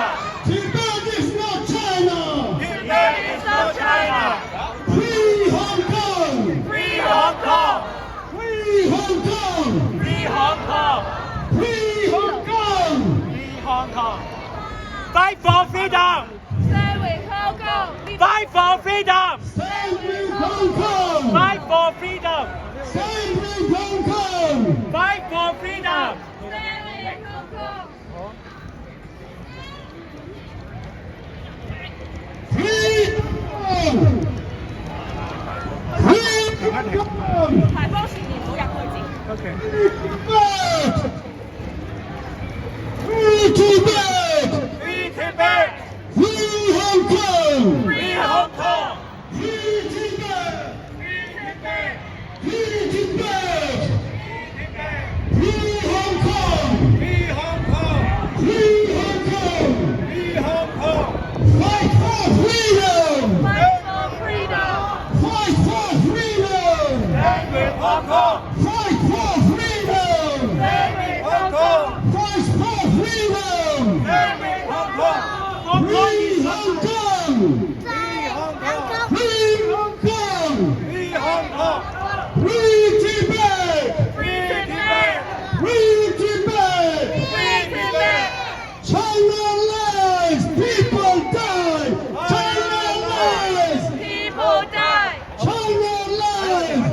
Tibet is not China! Tibet is not China! Free Hong Kong! Free Hong Kong! Free Hong Kong! Free Hong Kong! Free Hong Kong! Free Hong Kong! Fight for freedom! Stay with Hong Kong! Fight for freedom! Stand with Hong Kong! Fight for freedom! Stand with Hong Kong! Fight for freedom! Stay with Hong Kong! Free Hong Kong! Free Hong Kong! 排幫前面唔好入去先。Tibet! Free Tibet! Free Tibet! Free Hong Kong! Free Hong Kong! Free Tibet! Free Tibet! Free Tibet! Free Hong Kong! Free Hong Kong! Free Hong Kong! Free Hong Kong! Fight for freedom! Fight for freedom! Fight for freedom! Stand with Hong Kong! Fight for freedom! Stand with Hong Kong! Fight for freedom! Stand with Hong Kong! Hong Kong Free is Hong Kong! Free Hong Kong! Free Hong Kong! Free Hong Kong! Free Tibet! Free Tibet! Free Tibet! Free Tibet! China lives! People die! China lives! People die! China lives!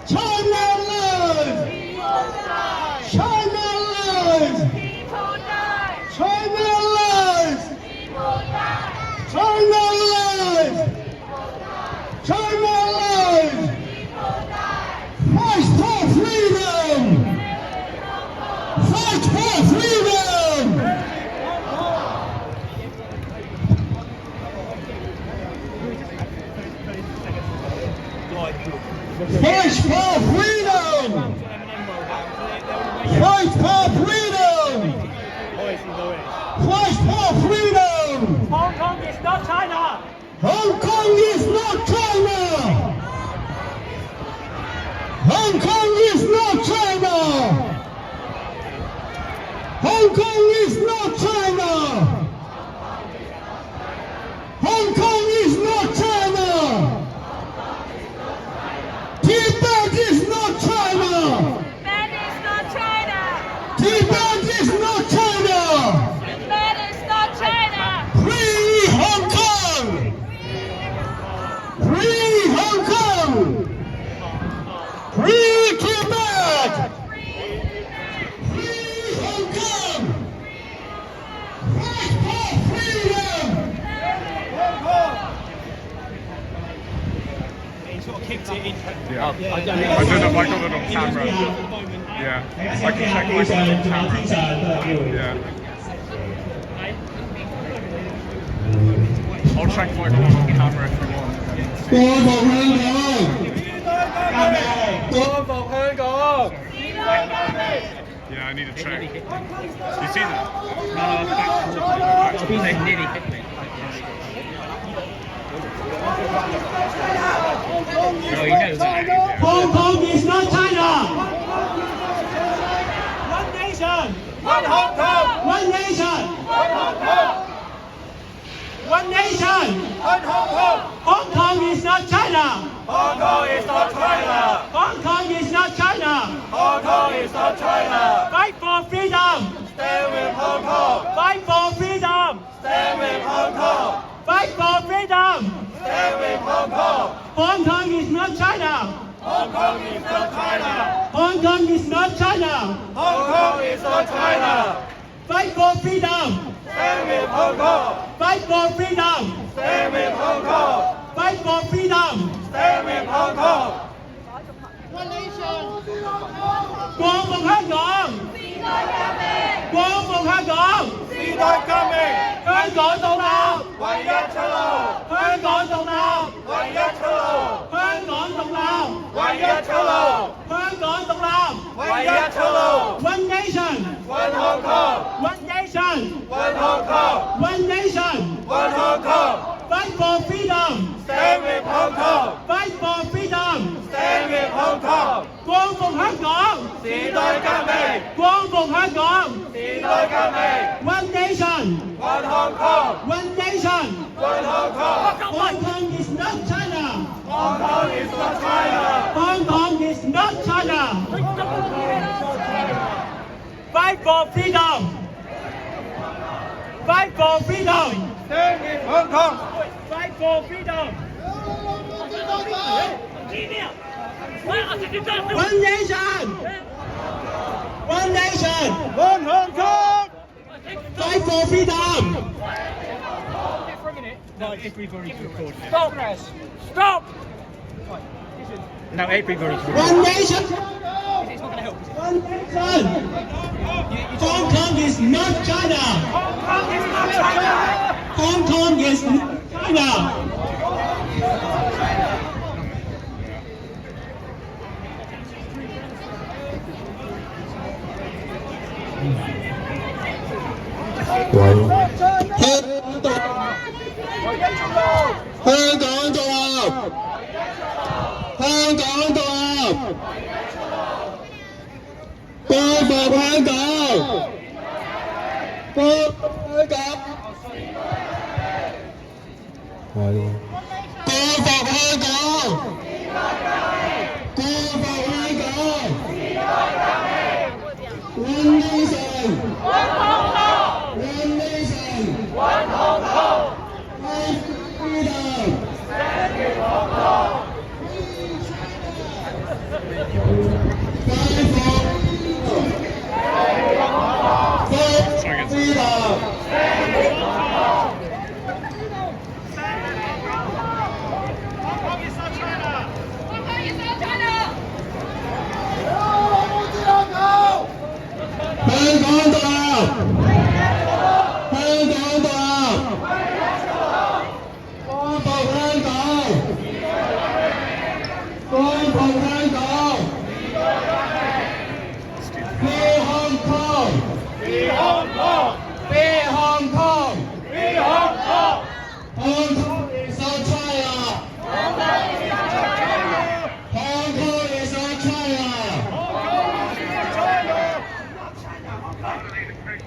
China lives! People die! China lives! People die! China lives! People die! China lives! China lives! Fight for freedom! Fight for freedom! Fight for freedom! Fight for freedom! Fight for freedom! Hong Kong is not China! Hong Kong is not China! Hong Kong is not China! Hong Kong is not China! Hong Kong is not China! Tibet is not China! Tibet is not China! Tibet is not China! Tibet is not China! Free Hong Kong! Free Hong Kong! Free Tibet! Free Hong Kong! Fight for freedom! Yeah. I don't know if I got it on camera. Yeah. I can check if I got it on camera. Yeah. I'll check if I got it on camera if you want. 多服香港！ Yeah, I need to check. You see that? Hong Kong is not China! One nation! One Hong Kong! One nation! One Hong Kong! One nation! One Hong Kong! Hong Kong is not China! Hong Kong is not China! Hong Kong is not China! Hong Kong is not China! Fight for freedom! Stand with Hong Kong! Fight for freedom! Stand with Hong Kong! Fight for freedom! Stand with Hong Kong! Hong Kong is not China! Hong Kong is not China! Hong Kong is not China! Hong Kong is not China! Fight for freedom! Stand Stand with Hong Kong. Fight for freedom. Stand with Hong Kong. Fight for freedom. Stand with Hong Kong. One nation. 光復香港。光復香港。時代革命，香港獨立。唯一出路。香港獨立。唯一出路。香港獨立。唯一出路。香港獨立。唯一出路。One nation. One Hong Kong. One nation. One Hong Kong. One nation. One Hong Kong. Fight for freedom. Stand with Hong Kong. Fight for freedom. Stand with Hong Kong. 光復香港。時代革命，光復香港。時代革命。One nation. One Hong Kong. One nation. One Hong Kong. Hong Kong is not China. Hong Kong is not China. Hong Kong is not China. Fight for freedom. Fight for freedom. Stand with Hong Kong. Fight for freedom. One nation. One nation. One Hong Kong. Fight for freedom. Now everybody's recording. Stop. Stop. Now everybody's recording. One nation. It's not going to help. One nation. Hong Kong is not China. Hong Kong is not China. Hong Kong is not China.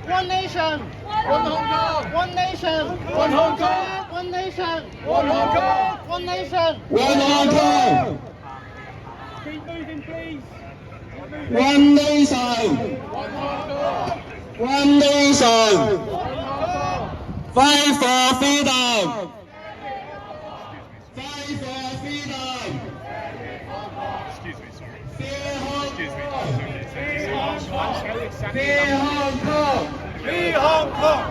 One nation. One Hong Kong. One nation. One Hong Kong. One nation. One Hong Kong. One nation. One Hong Kong. Keep moving, please. One nation. One nation. Fight for freedom. Fight for freedom. Excuse me, sorry. Free Hong Excuse me. Kong. Free Hong Kong. Free Hong Kong.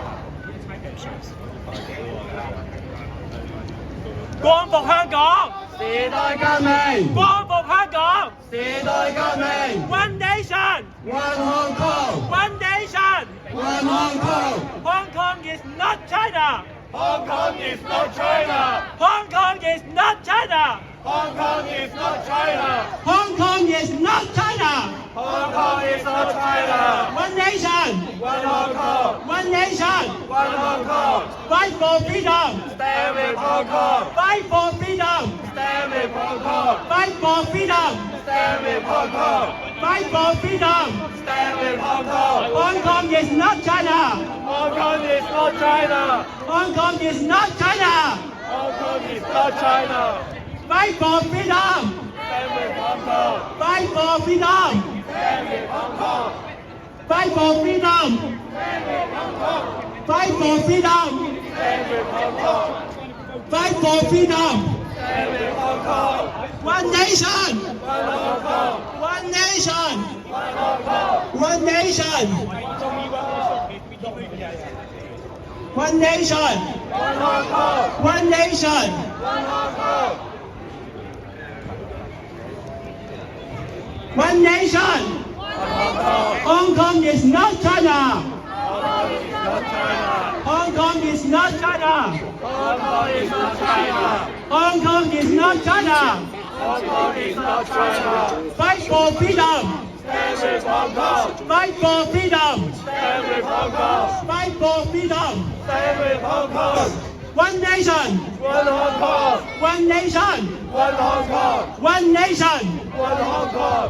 光復香港。時代革命，光復香港。時代革命。 One nation. One Hong Kong. One nation. One Hong Kong. Hong Kong is not China. Hong Kong is not China. Hong Kong is not China. Hong Kong is not China. Hong Kong is not China. Hong Kong is not China. One nation. One Hong Kong. One nation. One Hong Kong. Fight for freedom. Stand with Hong Kong. Fight for freedom. Stand with Hong Kong. Fight for freedom. Stand with Hong Kong. Fight for freedom. Stand with Hong Kong. Hong Kong is not China. Hong Kong is not China. Hong Kong is not China. Hong Kong is not China. Fight for freedom. Stand with Hong Kong. Fight for freedom. Stand with Hong Kong. Fight for freedom. Stand with Hong Kong. Fight for freedom. Stand with Hong Kong. Fight for freedom. Stand with Hong Kong. One nation. One Hong Kong. One nation. One Hong Kong. One nation. One nation. One nation. One nation. Hong Kong is not China. Hong Kong is not China. Hong Kong is not China. Fight for freedom. Fight for freedom. Fight for freedom. One nation. One nation. One nation.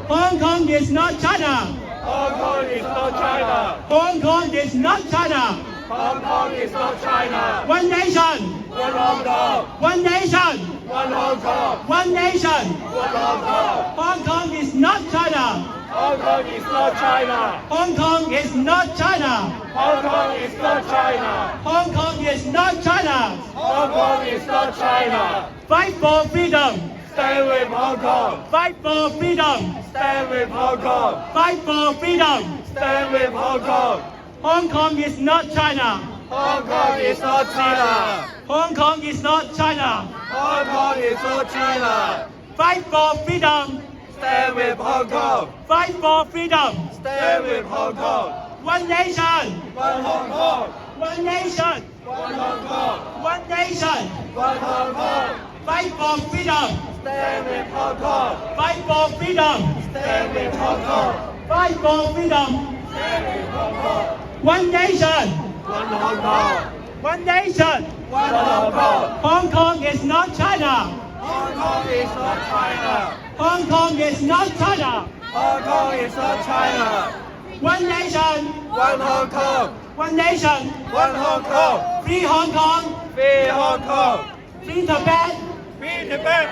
Hong Kong is not China. Hong Kong is not China. Hong Kong is not China. Hong Kong is not China. One nation. One Hong Kong. One nation. One Hong Kong. One nation. One Hong Kong. Hong Kong is not China. Hong Kong is not China. Hong Kong is not China. Hong Kong is not China. Hong Kong is not China. Hong Kong is not China. Fight for freedom. Stand with Hong Kong. Fight for freedom. Stand with Hong Kong. Fight for freedom. Stand with Hong Kong. Hong Kong is not China. Hong Kong is not China. Hong Kong is not China. Hong Kong is not China. Fight for freedom. Stand with Hong Kong. Fight for freedom. Stand with Hong Kong. One nation. One Hong Kong. One nation. One Hong Kong. One nation. One Hong Kong. Fight for freedom. Stand with Hong Kong. Fight for freedom. Stand with Hong Kong. Fight for freedom. Stand with Hong Kong. One nation. One Hong Kong. One nation. One Hong Kong. Hong Kong is not China. Hong Kong is not China. Hong Kong is not China. Hong Kong is not China. One nation. One Hong Kong. One nation. One Hong Kong. Free Hong Kong. Free Hong Kong. Free Tibet. Free Tibet.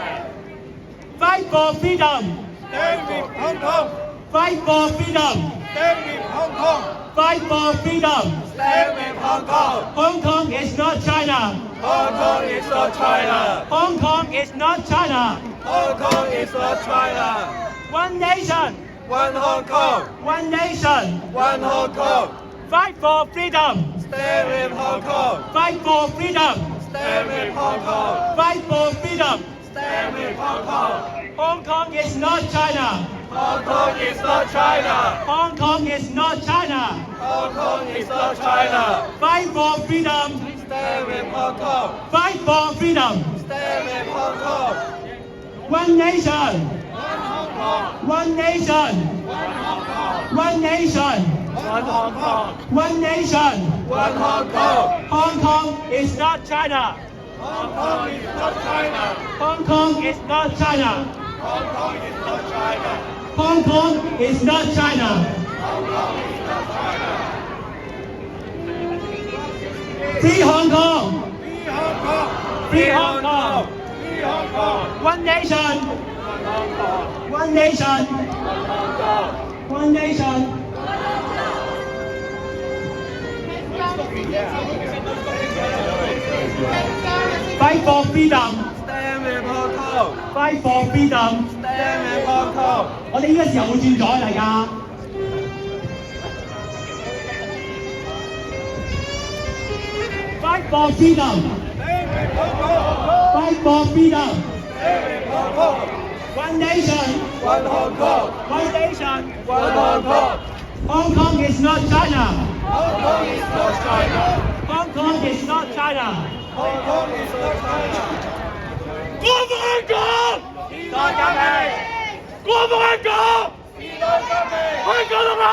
Fight for freedom. Stand with Hong Kong. Fight for freedom. Stand with Hong Kong. Fight for freedom. Stand with Hong Kong. Hong Kong is not China. Hong Kong is not China. Hong Kong is not China. Hong Kong is not China. One nation. One Hong Kong. One nation. One Hong Kong. Fight for freedom. Stand with Hong Kong. Fight for freedom. Stand with Hong Kong. Fight for freedom. Stand with Hong Kong. Hong Kong is not China. Hong Kong is not China. Hong Kong is not China. Hong Kong is not China. Fight for freedom. Stand with Hong Kong. Fight for freedom. Stand with Hong Kong. One nation. One Hong Kong. One nation. One Hong Kong. One nation. One Hong Kong. One nation. One Hong Kong. Hong Kong is not China. Hong Kong is not China. Hong Kong is not China. Hong Kong is not China. Hong Kong is not China. Hong Kong is not China. Free Hong Kong. Free Hong Kong. Free Hong Kong. Free Hong Kong. One nation. One Hong Kong. One nation. One Hong Kong. One nation. Fight for freedom. Stand with Hong Kong. Fight for freedom. Stand with Hong Kong. 我哋呢個時候會轉咗大家。Fight for freedom. Stand with Hong Kong. Fight for freedom. Stand with Hong Kong. One nation. One Hong Kong. One nation. One Hong Kong. Hong Kong is not China. Hong Kong is not China. Hong Kong is not China. Hong Kong is not China. 過放香港！時代革命！過放香港！時代革命！香港獨立！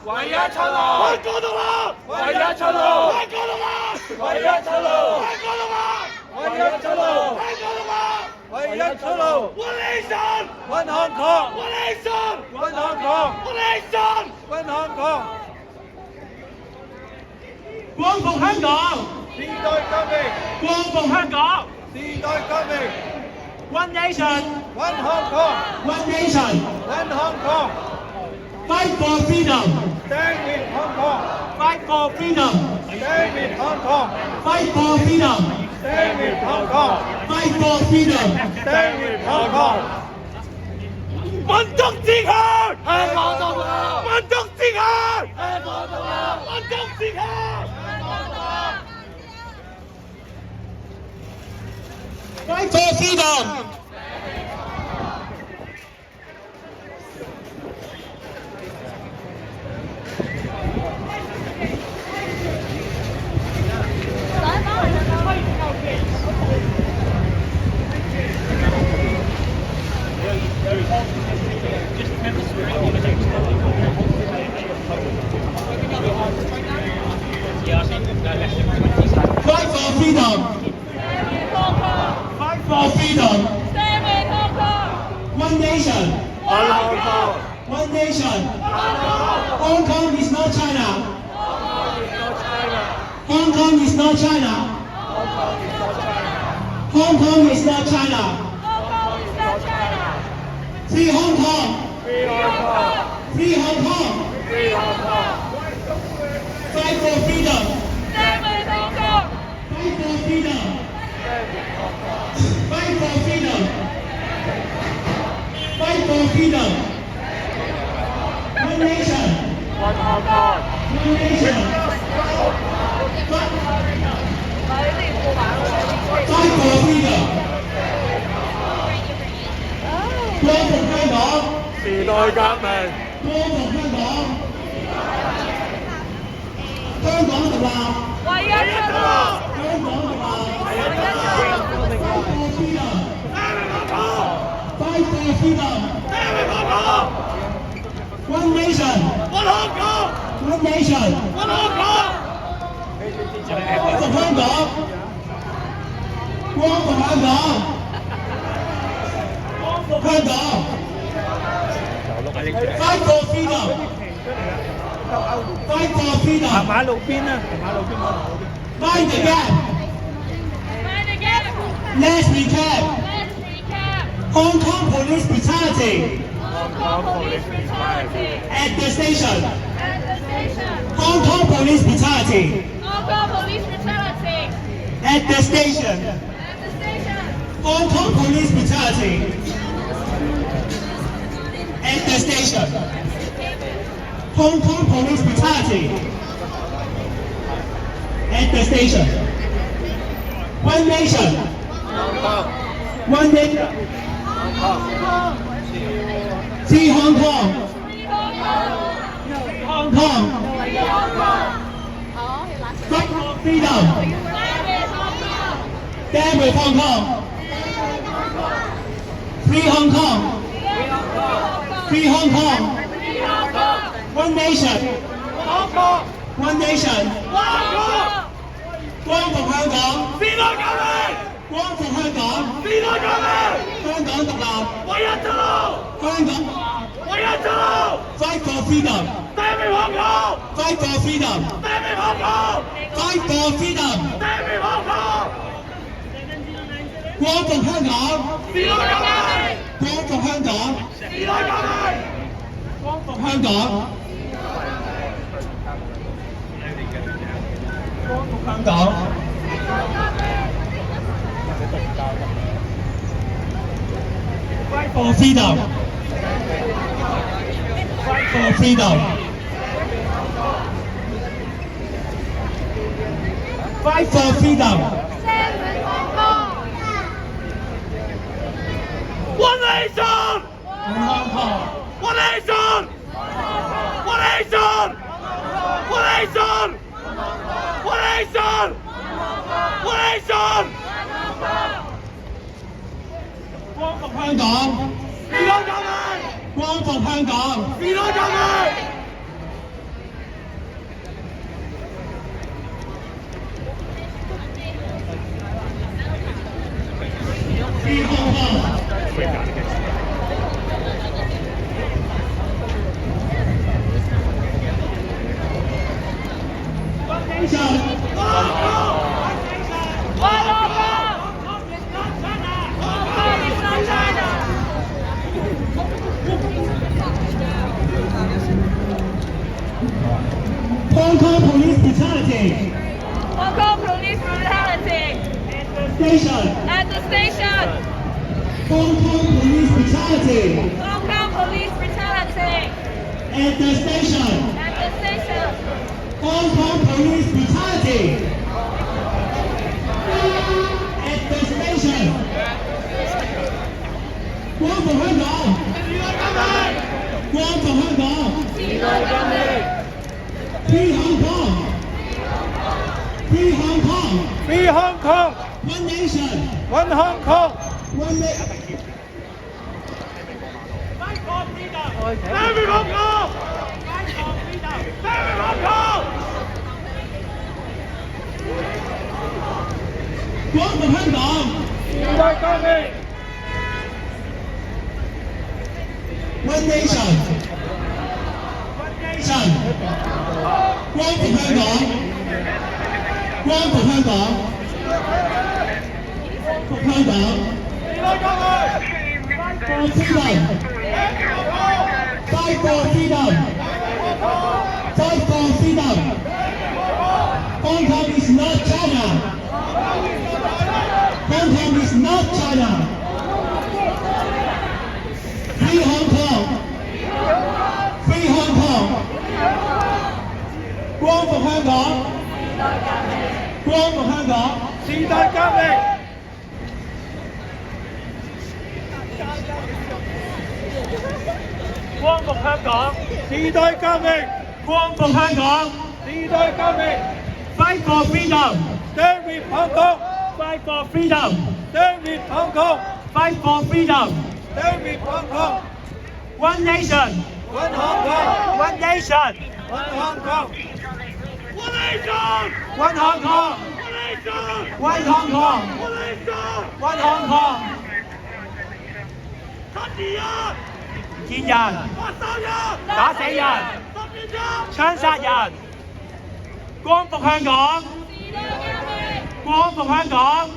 唯一出路！香港獨立！唯一出路！香港獨立！唯一出路！香港獨立！唯一出路！香港獨立！唯一出路 ！One nation, one Hong Kong. One nation, one Hong Kong. One nation, one Hong Kong. 光復香港！時代革命！光復香港！時代革命！ One nation, one Hong Kong. One nation, one Hong Kong. Fight for freedom. Stand with Hong Kong. Fight for freedom. Stand with Hong Kong. Fight for freedom. Stand with Hong Kong. Fight for freedom. Stand with Hong Kong. 民族之強，香港獨立！民族之強，香港獨立！民族之強，香港獨立！ Fight for freedom. Fight for freedom. Fight for freedom. One nation. One nation. Hong Kong is not China. Hong Kong is not China. Hong Kong is not China. Free Hong Kong. Free Hong Kong. Fight for freedom. Fight for freedom. Fight for freedom. Fight for freedom. One nation. One nation. Fight for freedom. 光復香港。時代革命。光復香港。香港獨立。唯一出路。香港獨立。唯一出路。Fight for freedom. One nation. One Hong Kong. One nation. One Hong Kong. 光復香港。光復香港。光復香港。Fight for freedom. Fight for freedom. 行馬路邊啊！行馬路邊嗰度。Mind the gap. Let's recap. Hong Kong police brutality. At the station. Hong Kong police brutality. At the station. Hong Kong police brutality. At the station. Hong Kong police brutality. At the station. One nation. One nation. Free Hong Kong. Hong Kong. Fight for freedom. Stand with Hong Kong. Free Hong Kong. Free Hong Kong. One nation. One nation. 光復香港。時代革命。光復香港。時代革命。香港獨立。唯一出路。香港獨立。唯一出路。Fight for freedom. Stand with Hong Kong. Fight for freedom. Stand with Hong Kong. Fight for freedom. Stand with Hong Kong. 光復香港。時代革命。光復香港。時代革命。光復香港。光復香港。Fight for freedom. Fight for freedom. Fight for freedom. One nation. One Hong Kong. One nation. One nation. One nation. One nation. One nation. 光復香港。時代革命。光復香港。時代革命。Free Hong Kong. One nation. One Hong Kong. One Hong Kong. Hong Kong is not China. Hong Kong police brutality. Hong Kong police brutality. Station. At the station. Hong Kong police brutality. Hong Kong police brutality. At the station. At the station. Hong Kong police brutality. At the station. 復香港，光復香港，時代革命 ，Free Hong Kong，Free Hong Kong，Free Hong Kong，One Nation，One Hong Kong，One Nation。Fight for freedom， Every Hong Kong，Fight for freedom，Every Hong Kong。光復香港，時代革命 ，One Nation，One Nation， 光復香港，光復香港，復香港，時代革命 ，Fight for freedom，Fight for freedom，Hong Kong is not China。Hong Kong is not China. Free Hong Kong. Free Hong Kong. 光復香港。光復香港。時代革命。光復香港。時代革命。光復香港。時代革命。Fight for freedom. Stand with Hong Kong.Fight for freedom. Stand with Hong Kong. Fight for freedom. Stand with Hong Kong. One nation. One Hong Kong. One nation. One Hong Kong. One nation. One Hong Kong. One nation. One Hong Kong. One nation. One Hong Kong. 見人，打死人，槍殺人，光復香港。光復香港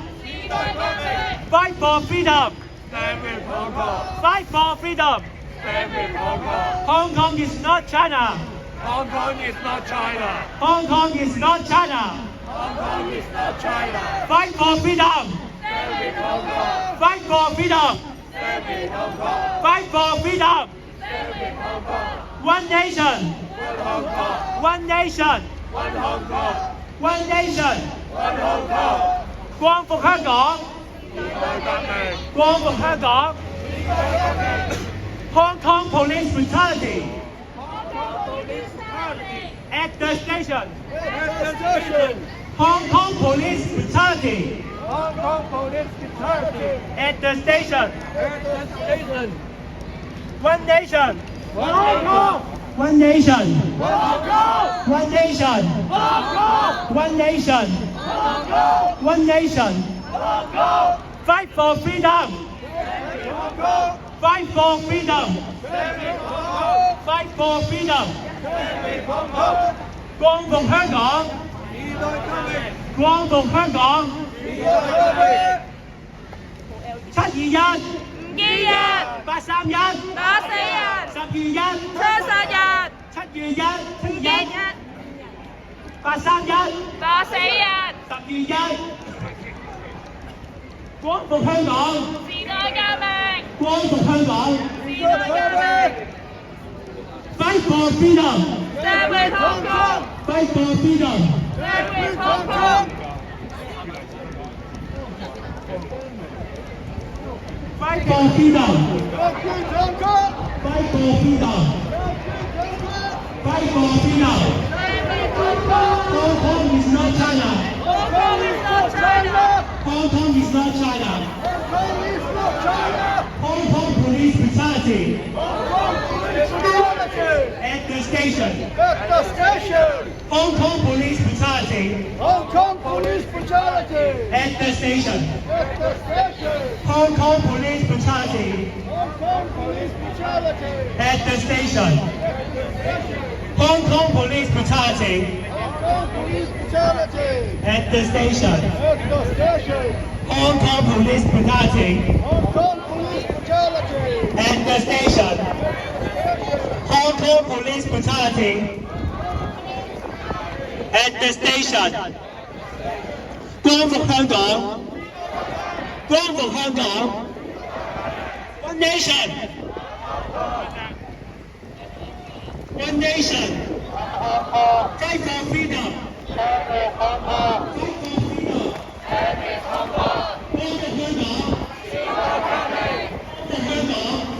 ，Fight for freedom. Stand with Hong Kong. Fight for freedom. Stand with Hong Kong. Hong Kong is not China. Hong Kong is not China. Hong Kong is not China. Hong Kong is not China. Fight for freedom. Stand with Hong Kong. Fight for freedom. Stand with Hong Kong. Fight for freedom. Stand with Hong Kong. One nation. One Hong Kong. One nation. One Hong Kong. One nation. One Hong Kong. 光復香港。光復香港。Hong Kong police brutality. At the station. At the station. Hong Kong police brutality. Hong Kong police brutality. At the station. At the station. One nation. One Hong Kong. One nation. One Hong Kong. One nation. Hong Kong. One nation. Hong Kong. One nation. Hong Kong. Fight for freedom. Hong Kong. Fight for freedom. Fight for freedom. 光復香港。光復香港。721。唔見人。831。打死人。10月1。槍殺人。7月1。唔見人。831。打死人。10月1。光復香港。時代革命。光復香港。時代革命。Fight for freedom. Stand with Hong Kong. Fight for freedom. Stand with Hong Kong. Fight for freedom. Fight for freedom. Fight for freedom. Hong Kong is not China. Hong Kong is not China. Hong Kong is not China. Hong Kong police brutality. At the station. At the station. Hong Kong police brutality. Hong Kong police brutality. At the station. At the station. Hong Kong police brutality. Hong Kong police brutality. At the station. Hong Kong police brutality. Hong Kong police brutality. At the station. At the station. Hong Kong police brutality. Hong Kong police brutality. At the station. Hong Kong police brutality. At the station. 光復香港。光復香港。One nation. One nation. Fight for freedom. Fight for freedom. Fight for freedom. 光復香港。光復香港。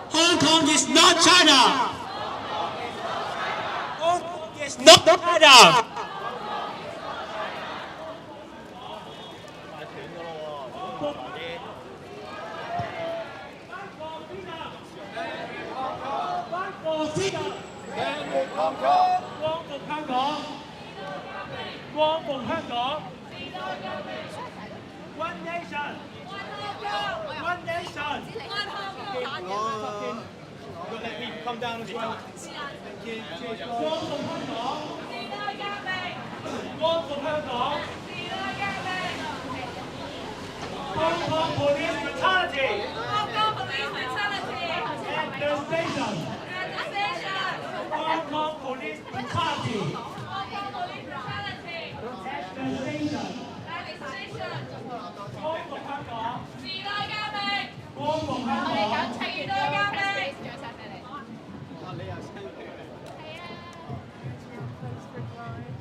Hong Kong is not China. Hong Kong is not China. One nation. One nation. You'll let people come down as well. One from Hong Kong. One from Hong Kong. Hong Kong police brutality. Hong Kong police brutality. At the station. At the station. Hong Kong police brutality. Hong Kong police brutality. At the station. At the station. 光復香港，時代革命。光復香港。我哋講時代革命。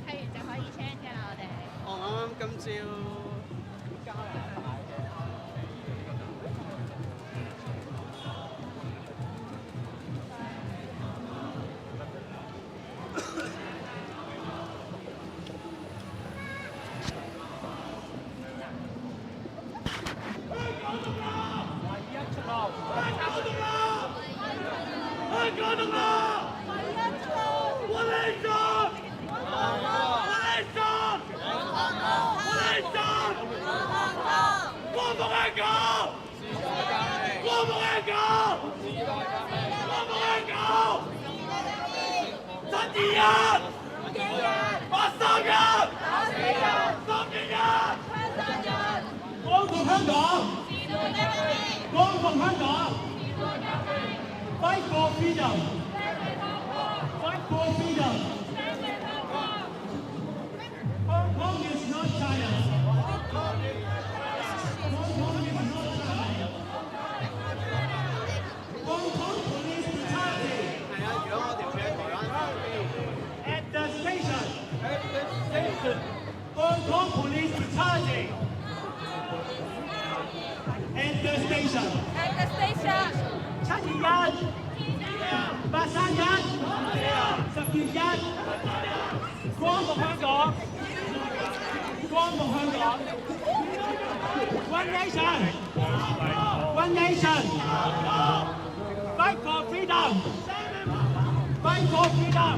睇完就可以 chant 㗎啦，我哋。我啱啱今朝交流牌嘅。Fight for freedom! Fight for freedom! Hong Kong is not China! Hong Kong is not China! Hong Kong police brutality! At the station! Hong Kong police brutality! At the station! At the station. 7月1、8、3日、10月1，光復香港，光復香港。One nation, one nation, fight for freedom, fight for freedom.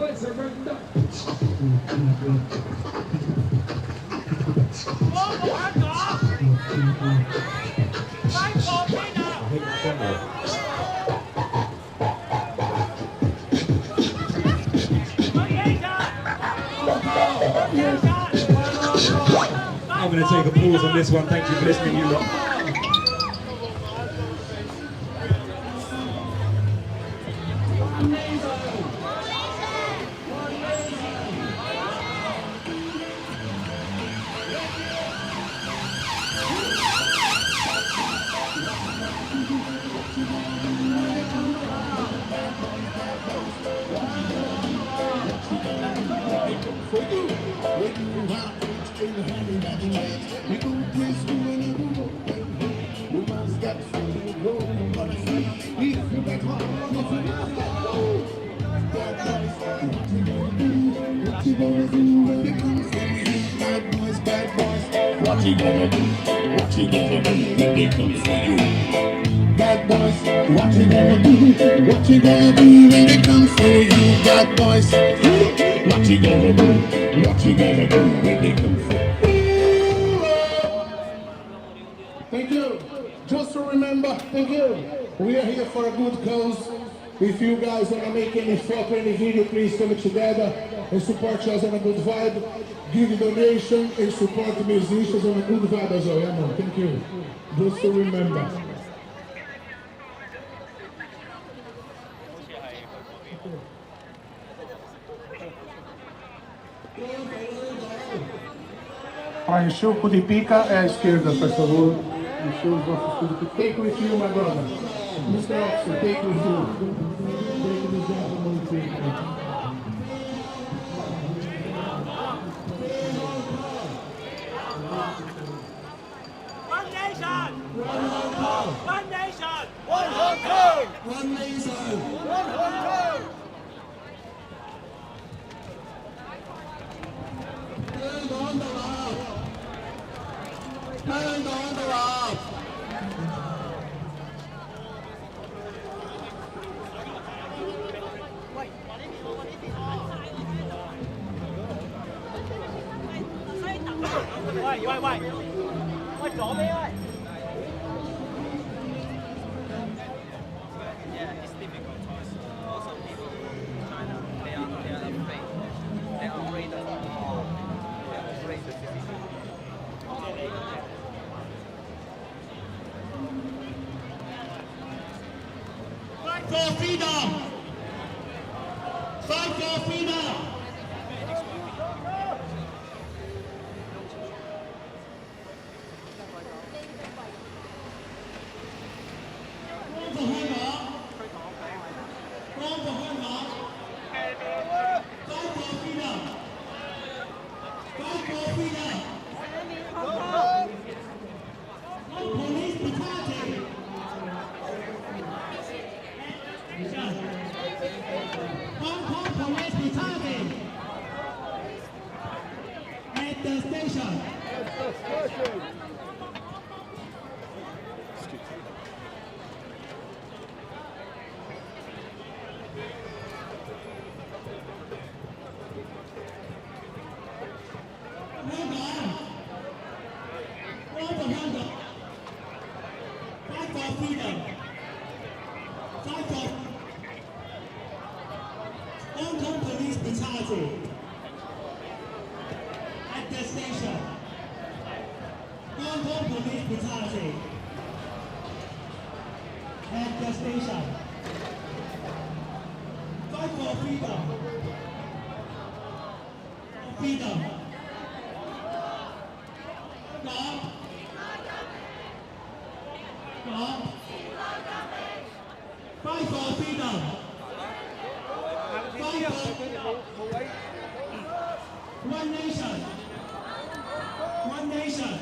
fight surrender. I'm going to take a pause on this one. Thank you for listening, you lot. What you gonna do? What you gonna do when they come for you? Bad boys, what you gonna do? What you gonna do when they come for you? Bad boys, what you gonna do? What you gonna do when they come for you? Thank you. Just to remember, thank you. We are here for a good cause. If you guys want to make any photo, any video, please come together and support us on a good vibe. Give a donation and support the musicians on a good vibe as well. Yeah, man. Thank you. Just to remember. Para enxugar o de pica é à esquerda, por favor. Enxugar os nossos tudo de pica. Take with you, my brother. Mr. Officer, take with you. Take the gentleman with you. One nation! One Hong Kong! One nation! One Hong Kong! One nation! One Hong Kong! Turn on the love! Turn on the love!喂，左邊喂。Yeah, it's difficult choice. Also, people in China, they are afraid. They are afraid of They are afraid of Fight for freedom! Fight for freedom! At the station. Hong Kong police brutality. At the station. Fight for freedom. For freedom. Stop. Stop. Fight for freedom. Fight for one nation. One nation.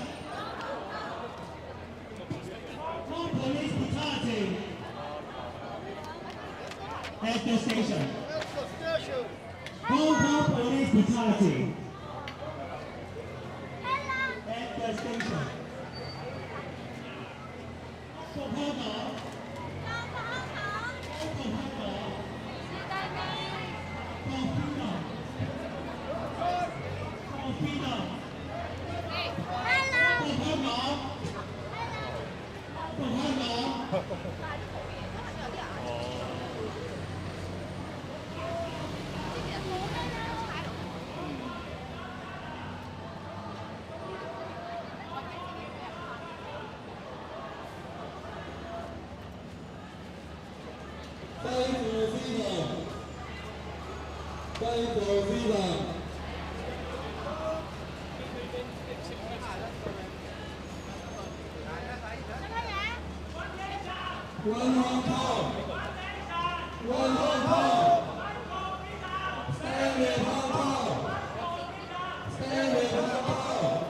No police brutality. At the station. No police brutality. At the station. For freedom. Fight for freedom. Fight for freedom. One Hong Kong. One Hong Kong. Stand with Hong Kong. Stand with Hong Kong.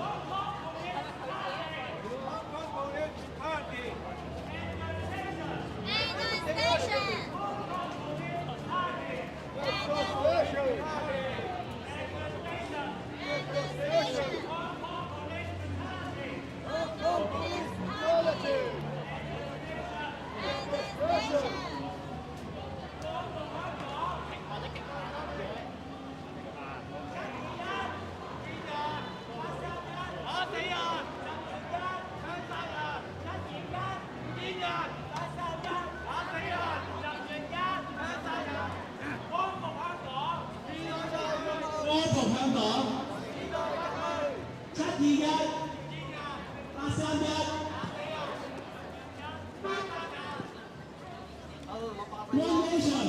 One nation,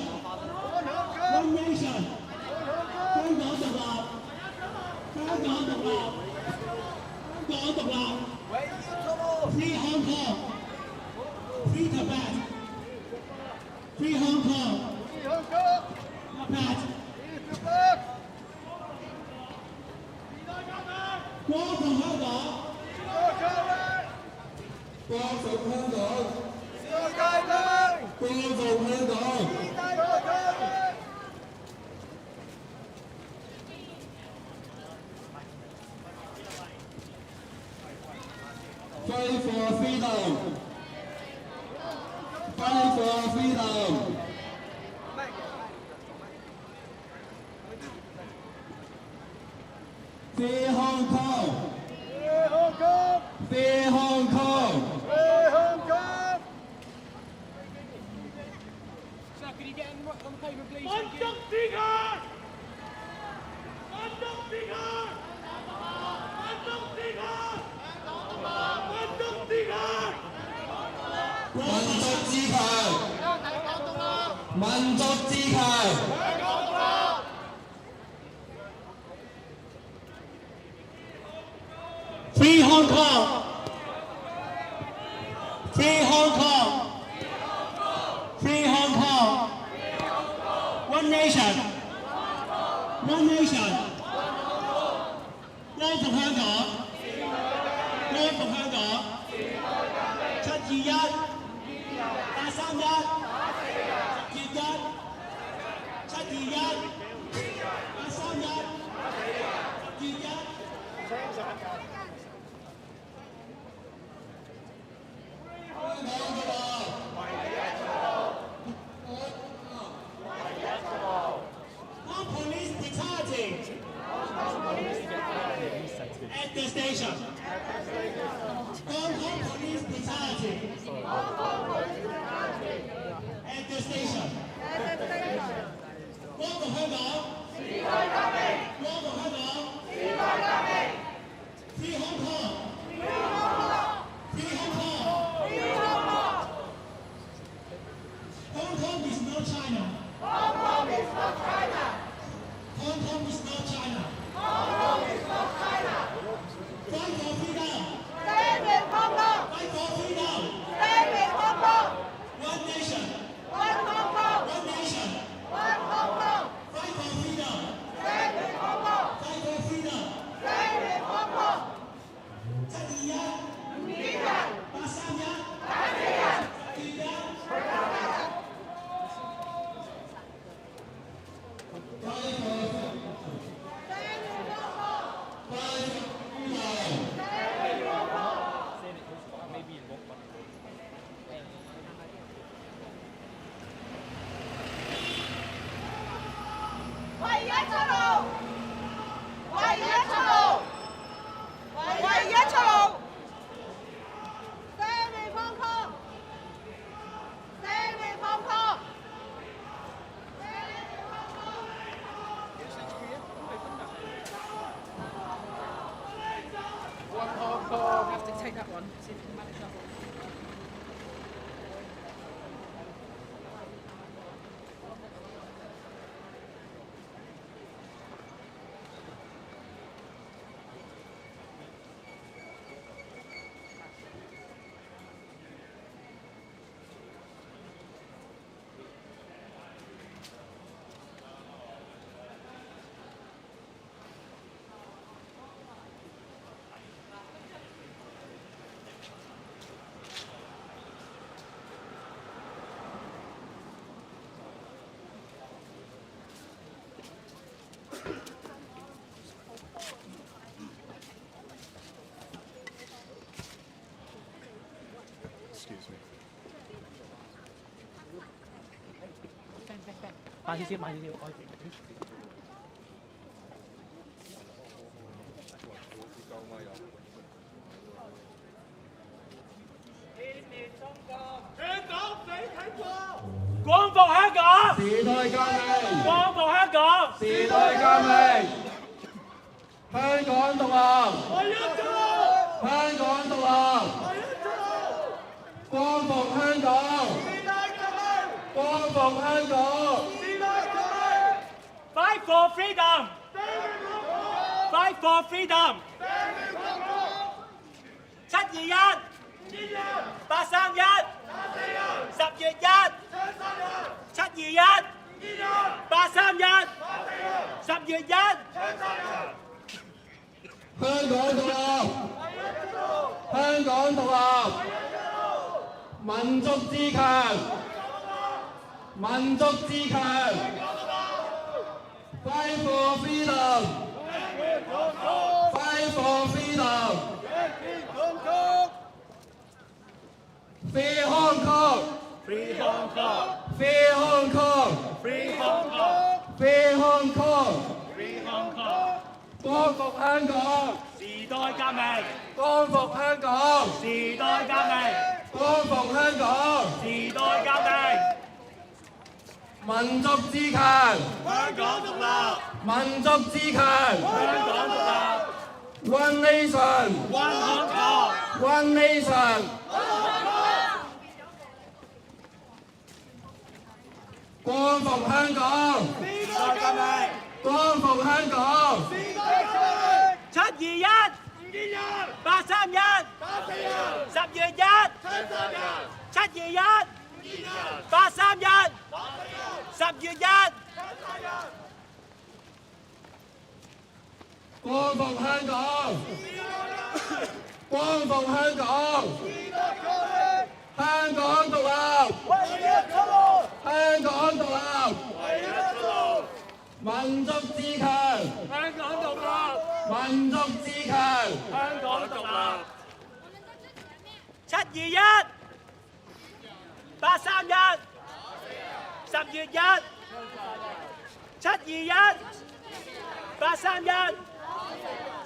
one nation. 香港獨立，香港獨立，香港獨立。Free Hong Kong, free Tibet, free Hong Kong, Tibet. 光復香港，光復香港，光復香港。Fight for freedom. Fight for freedom. Free Hong Kong. Free Hong Kong. Free Hong Kong. Free Hong Kong. Sir, can you get on the pavement, please? Free Hong Kong. Free Hong Kong. Free Hong Kong. One nation. One nation. 光復香港。光復香港。721。831。10月1。721。831。10月1。Police brutality at the station. Hong Kong police brutality at the station. 光復香港，時代革命，光復香港，時代革命。Free Hong Kong. Free Hong Kong. Free Hong Kong. Free Hong Kong. Hong Kong is not China. Hong Kong is not China. Hong Kong is not China. Hong Kong is not China. Fight for freedom. Stand with Hong Kong. Fight for freedom. Stand with Hong Kong. One nation. One Hong Kong. One nation. One Hong Kong. Fight for freedom. Stand with Hong Kong. Fight for freedom. Stand with Hong Kong. 721. 831. 831. take that one. See if you can manage that one. Excuse me. 慢少少，慢少少，我哋。光復香港，時代革命，光復香港，時代革命，香港獨立，香港獨立，光復香港，光復香港 ，Fight for freedom， Fight for freedom， 721， 831， 10月1， 721， 831， 10月1， 香港獨立，香港獨立，民族自強，民族自強 ，Fight for freedom， Fight for freedom， Free Hong Kong， Free Hong Kong， Free Hong Kong， Free Hong Kong， Free Hong Kong， Free Hong Kong， 光復香港，時代革命，光復香港，時代革命，光復香港，時代革命，民族自強，香港獨立，民族自強，香港獨立 ，One Nation， ，One Hong Kong， One Nation， 光復香港，時代革命，光復香港， 721， 831， 10月1， 721， 831， 10月1， 光復香港，光復香港，香港獨立，香港獨立，民族自強，香港獨立，民族自強，香港獨立，721， 831， 10月1， 721， 831，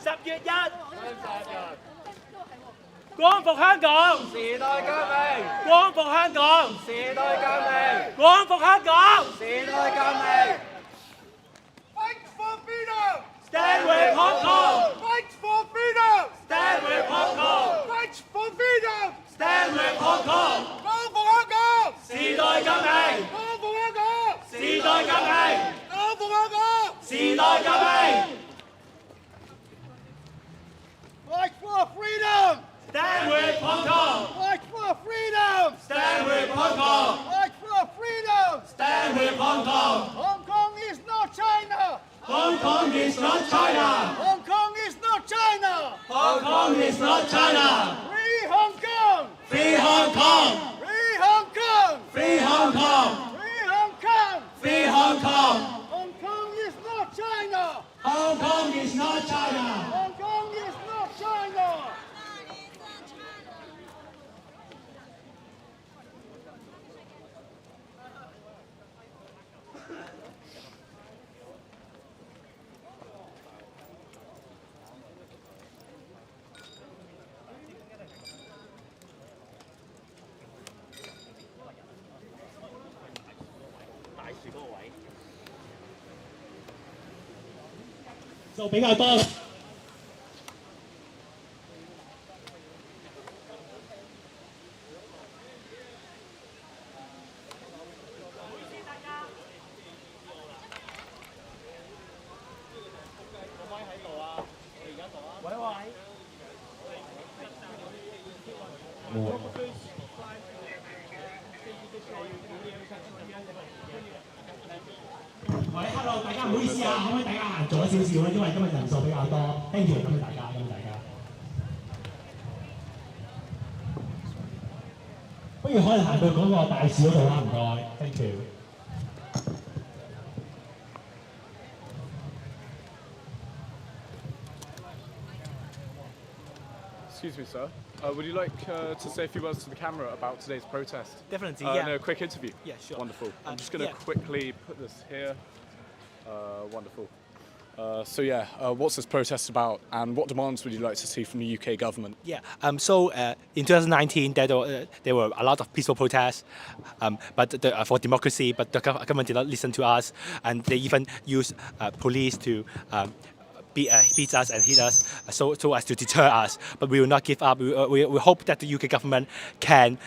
10月1， 光復香港，時代革命，光復香港，時代革命，光復香港時代革命。 ，Fight for freedom， Stand with Hong Kong， Fight for freedom， Stand with Hong Kong， Fight for freedom， Stand with Hong Kong， 光復香港，時代革命，光復香港，時代革命，光復香港，時代革命。Fight for freedom! Stand with Hong Kong! Fight for freedom! Stand with Hong Kong! Fight for freedom! Stand with Hong Kong! Hong Kong is not China! Hong Kong is not China! Hong Kong is not China! Hong Kong is not China! Free Hong Kong! Free Hong Kong! Free Hong Kong! Free Hong Kong! Free Hong Kong! Free Hong Kong! Hong Kong is not China! Hong Kong is not China! Hong Kong is not China! 就比較多。會。喂，hello，大家唔好意思啊，可唔可以大家行左少少咧？因為今日人數比較多。Thank you，感謝大家，感謝大家。不如可能行到嗰個大使嗰度啦，唔該。Thank you。Excuse me, sir. Would you like to say a few words to the camera about today's protest? Definitely, yeah. And a quick interview? Yeah, sure. Wonderful. I'm just going to quickly put this here. Wonderful. What's this protest about, and what demands would you like to see from the UK government? Yeah. In 2019, there were a lot of peaceful protests, for democracy, but the government did not listen to us, and they even used police to beat us and hit us so as to deter us. But we will not give up. We hope that the UK government can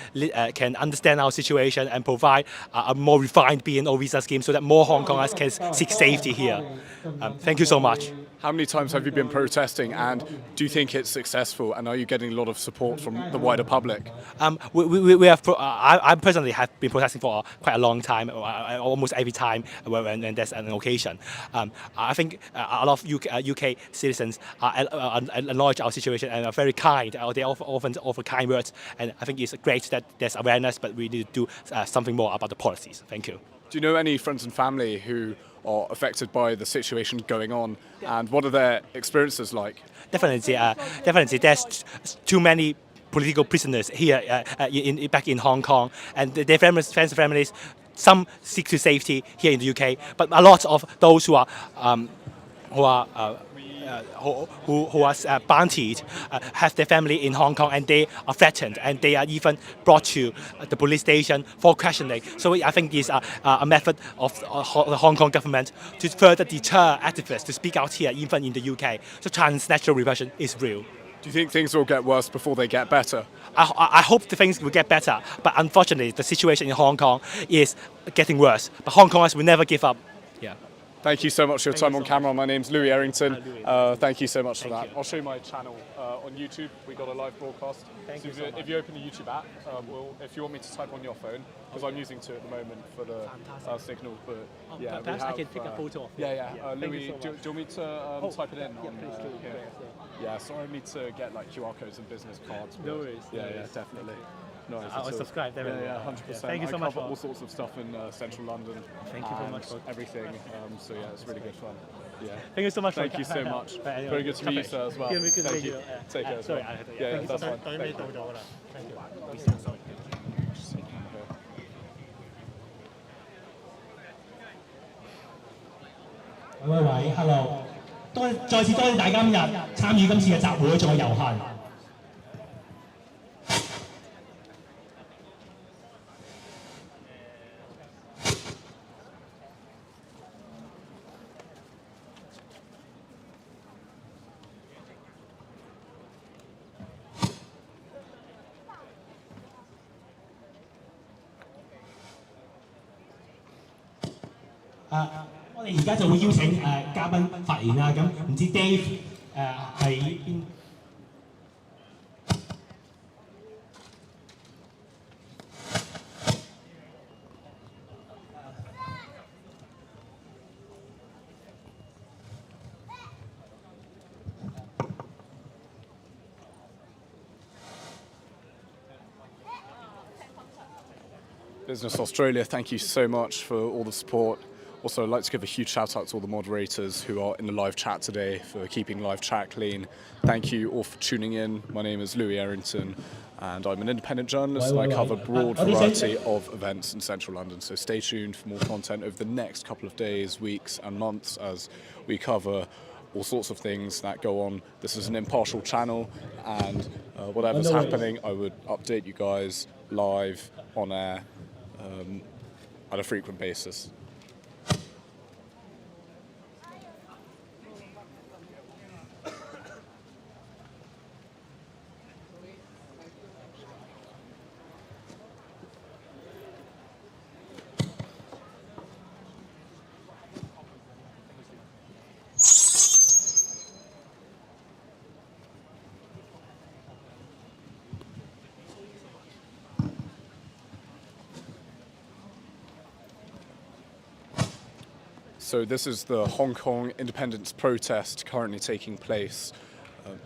understand our situation and provide a more refined BNO visa scheme so that more Hong Kongers can seek safety here. Thank you so much. How many times have you been protesting, and do you think it's successful, and are you getting a lot of support from the wider public? I personally have been protesting for quite a long time, almost every time when there's an occasion. I think a lot of UK citizens acknowledge our situation and are very kind. They often offer kind words, and I think it's great that there's awareness, but we need to do something more about the policies. Thank you. Do you know any friends and family who are affected by the situation going on, and what are their experiences like? Definitely. There's too many political prisoners here back in Hong Kong, and their friends and families. Some seek to safety here in the UK, but a lot of those who are bountied have their family in Hong Kong, and they are threatened, and they are even brought to the police station for questioning. So I think it's a method of the Hong Kong government to further deter activists to speak out here, even in the UK. So transnational repression is real. Do you think things will get worse before they get better? I hope the things will get better, but unfortunately the situation in Hong Kong is getting worse. But Hong Kongers will never give up. Yeah. Thank you so much for your time on camera. My name's Louis Errington. Thank you so much for that. I'll show you my channel on YouTube. We got a live broadcast. If you open the YouTube app, if you want me to type on your phone, because I'm using two at the moment for the signal. But yeah, perhaps I can take a photo of it. Louis, do you want me to type it in? Yeah, so I need to get like QR codes and business cards. No worries. Yeah, definitely. No, I'll subscribe. Definitely. Yeah, 100%. Thank you so much. I cover all sorts of stuff in central London. Thank you very much for everything. So yeah, it's really good fun. Yeah. Thank you so much. Thank you so much. Very good to meet you, sir, as well. Thank you. Take care. Sorry, yeah, that's fine. Thank you. 喂 ，hello， 再次多謝大家今日參與今次嘅集會仲有遊行。我哋而家就會邀請嘉賓發言啦。咁唔知 Dave 喺邊？Business Australia, thank you so much for all the support. Also, I'd like to give a huge shout out to all the moderators who are in the live chat today for keeping live chat clean. Thank you all for tuning in. My name is Louis Errington, and I'm an independent journalist, and I cover a broad variety of events in central London. So stay tuned for more content over the next couple of days, weeks and months as we cover all sorts of things that go on. This is an impartial channel, and whatever's happening, I would update you guys live, on air, at a frequent basis. So this is the Hong Kong independence protest currently taking place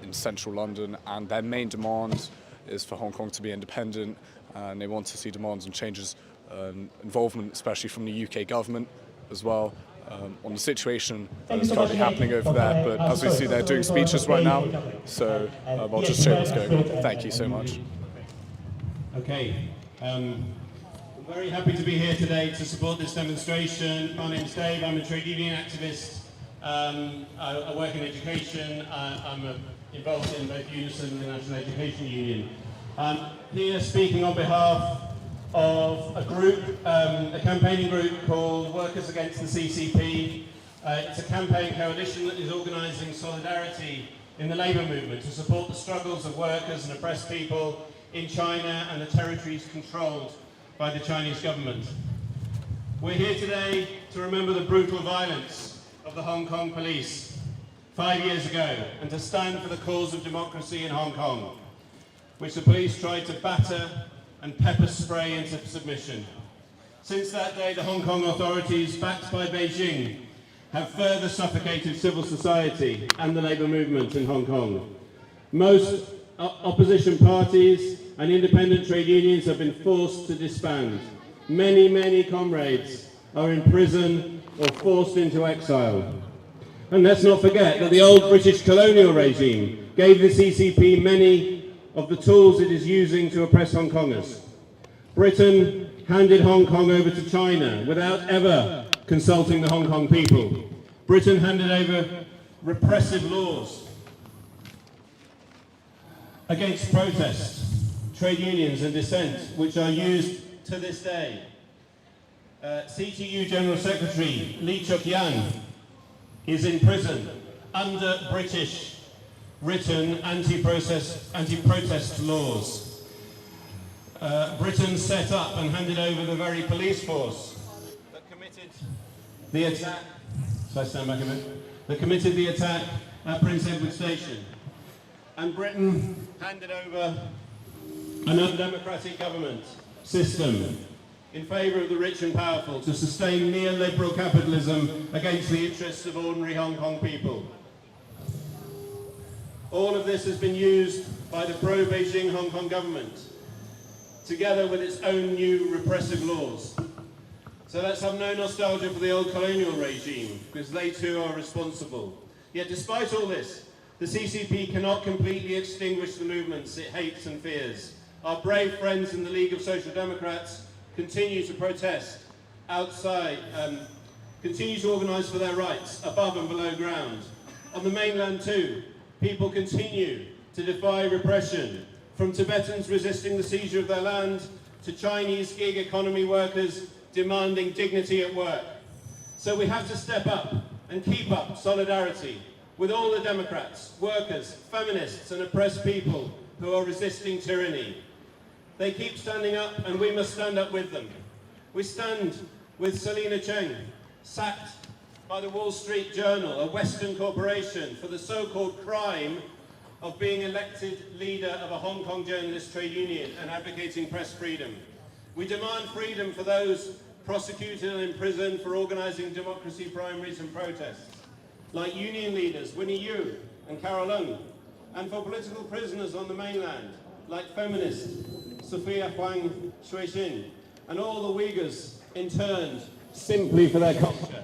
in central London, and their main demand is for Hong Kong to be independent, and they want to see demands and changes, involvement especially from the UK government as well, on the situation that is currently happening over there. But as we see, they're doing speeches right now, so I'll just show what's going on. Thank you so much. Okay. I'm very happy to be here today to support this demonstration. My name's Dave, I'm a trade union activist. I work in education. I'm involved in both Unison and the National Education Union. I'm here speaking on behalf of a group, a campaigning group called Workers Against the CCP. It's a campaign coalition that is organising solidarity in the labour movement to support the struggles of workers and oppressed people in China and the territories controlled by the Chinese government. We're here today to remember the brutal violence of the Hong Kong police 5 years ago, and to stand for the cause of democracy in Hong Kong, which the police tried to batter and pepper spray into submission. Since that day, the Hong Kong authorities, backed by Beijing, have further suffocated civil society and the labour movement in Hong Kong. Most opposition parties and independent trade unions have been forced to disband. Many comrades are in prison or forced into exile. And let's not forget that the old British colonial regime gave the CCP many of the tools it is using to oppress Hong Kongers. Britain handed Hong Kong over to China without ever consulting the Hong Kong people. Britain handed over repressive laws against protests, trade unions and dissent, which are used to this day. CTU General Secretary Lee Chuk-yan is in prison under British written anti-protest laws. Britain set up and handed over the very police force that committed the attack. Shall I stand back a bit? That committed the attack at Prince Edward Station. And Britain handed over an undemocratic government system in favour of the rich and powerful to sustain neoliberal capitalism against the interests of ordinary Hong Kong people. All of this has been used by the pro-Beijing Hong Kong government, together with its own new repressive laws. So let's have no nostalgia for the old colonial regime, because they too are responsible. Yet despite all this, the CCP cannot completely extinguish the movements it hates and fears. Our brave friends in the League of Social Democrats continue to protest outside, continue to organise for their rights above and below ground. On the mainland too, people continue to defy repression, from Tibetans resisting the seizure of their land to Chinese gig economy workers demanding dignity at work. So we have to step up and keep up solidarity with all the Democrats, workers, feminists and oppressed people who are resisting tyranny. They keep standing up and we must stand up with them. We stand with Selina Cheng, sacked by the Wall Street Journal, a Western corporation, for the so-called crime of being elected leader of a Hong Kong journalist trade union and advocating press freedom. We demand freedom for those prosecuted and imprisoned for organising democracy primaries and protests, like union leaders Winnie Yu and Carol Ng, and for political prisoners on the mainland, like feminist Sophia Huang Shuixin, and all the Uyghurs interned simply for their culture.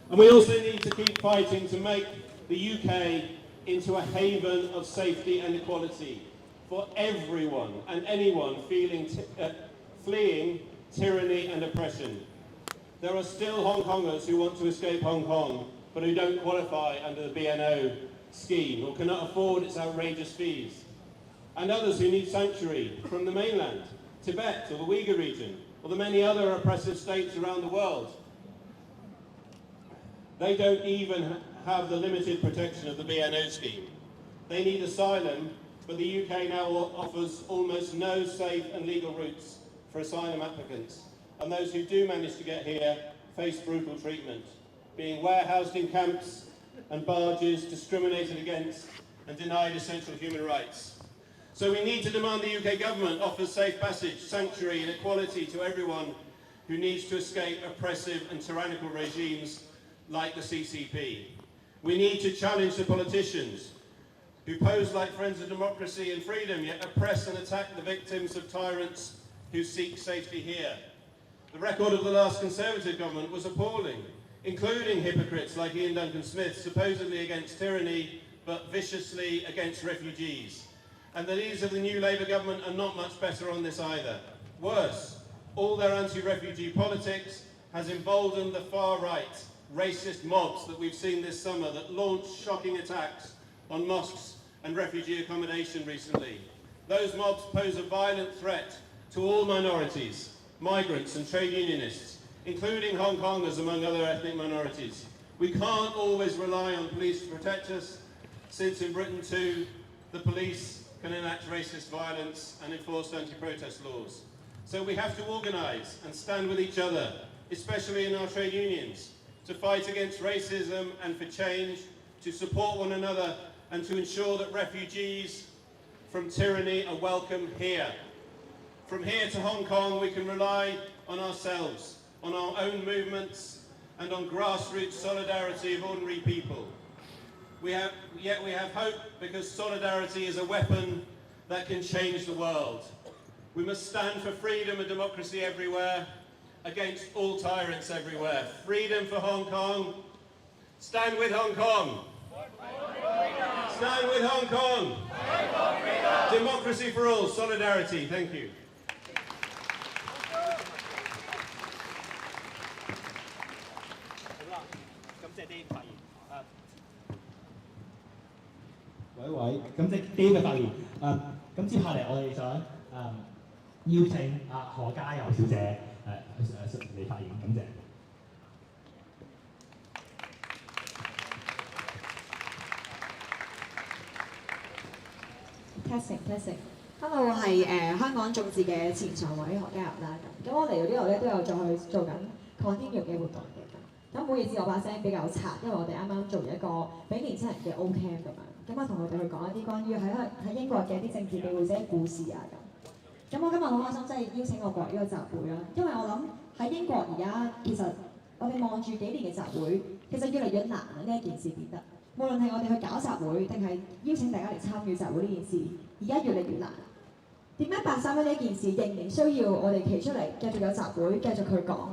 And we also need to keep fighting to make the UK into a haven of safety and equality for everyone and anyone fleeing tyranny and oppression. There are still Hong Kongers who want to escape Hong Kong, but who don't qualify under the BNO scheme or cannot afford its outrageous fees. And others who need sanctuary from the mainland, Tibet or the Uyghur region, or the many other oppressive states around the world. They don't even have the limited protection of the BNO scheme. They need asylum, but the UK now offers almost no safe and legal routes for asylum applicants. And those who do manage to get here face brutal treatment, being warehoused in camps and barges, discriminated against and denied essential human rights. So we need to demand the UK government offers safe passage, sanctuary and equality to everyone who needs to escape oppressive and tyrannical regimes like the CCP. We need to challenge the politicians who pose like friends of democracy and freedom, yet oppress and attack the victims of tyrants who seek safety here. The record of the last Conservative government was appalling, including hypocrites like Ian Duncan Smith, supposedly against tyranny, but viciously against refugees. And the leaders of the new Labour government are not much better on this either. Worse, all their anti-refugee politics has emboldened the far-right, racist mobs that we've seen this summer that launched shocking attacks on mosques and refugee accommodation recently. Those mobs pose a violent threat to all minorities, migrants and trade unionists, including Hong Kongers among other ethnic minorities. We can't always rely on police to protect us, since in Britain too, the police can enact racist violence and enforce anti-protest laws. So we have to organise and stand with each other, especially in our trade unions, to fight against racism and for change, to support one another and to ensure that refugees from tyranny are welcome here. From here to Hong Kong, we can rely on ourselves, on our own movements, and on grassroots solidarity of ordinary people. Yet we have hope, because solidarity is a weapon that can change the world. We must stand for freedom and democracy everywhere, against all tyrants everywhere. Freedom for Hong Kong. Stand with Hong Kong. Stand with Hong Kong. Democracy for all. Solidarity. Thank you. 喂，咁即係啲嘅發言。咁接下嚟我哋想邀請何嘉佑小姐嚟發言，感謝。Testing。Hello， 我係香港眾志嘅前常委何嘉佑啦。咁我嚟到呢度咧都有再去做緊 continue 嘅活動嘅。咁唔好意思，我把聲比較差，因為我哋啱啱做一個俾年青人嘅 O Camp 咁樣。咁我同佢哋去講一啲關於喺英國嘅一啲政治庇護者故事啊咁。咁我今日好開心，即係邀請我過嚟呢個集會啦。因為我諗喺英國而家其實我哋望住幾年嘅集會，其實越嚟越難啊呢一件事變得。無論係我哋去搞集會，定係邀請大家嚟參與集會呢件事，而家越嚟越難。點解831呢一件事仍然需要我哋企出嚟繼續有集會，繼續去講？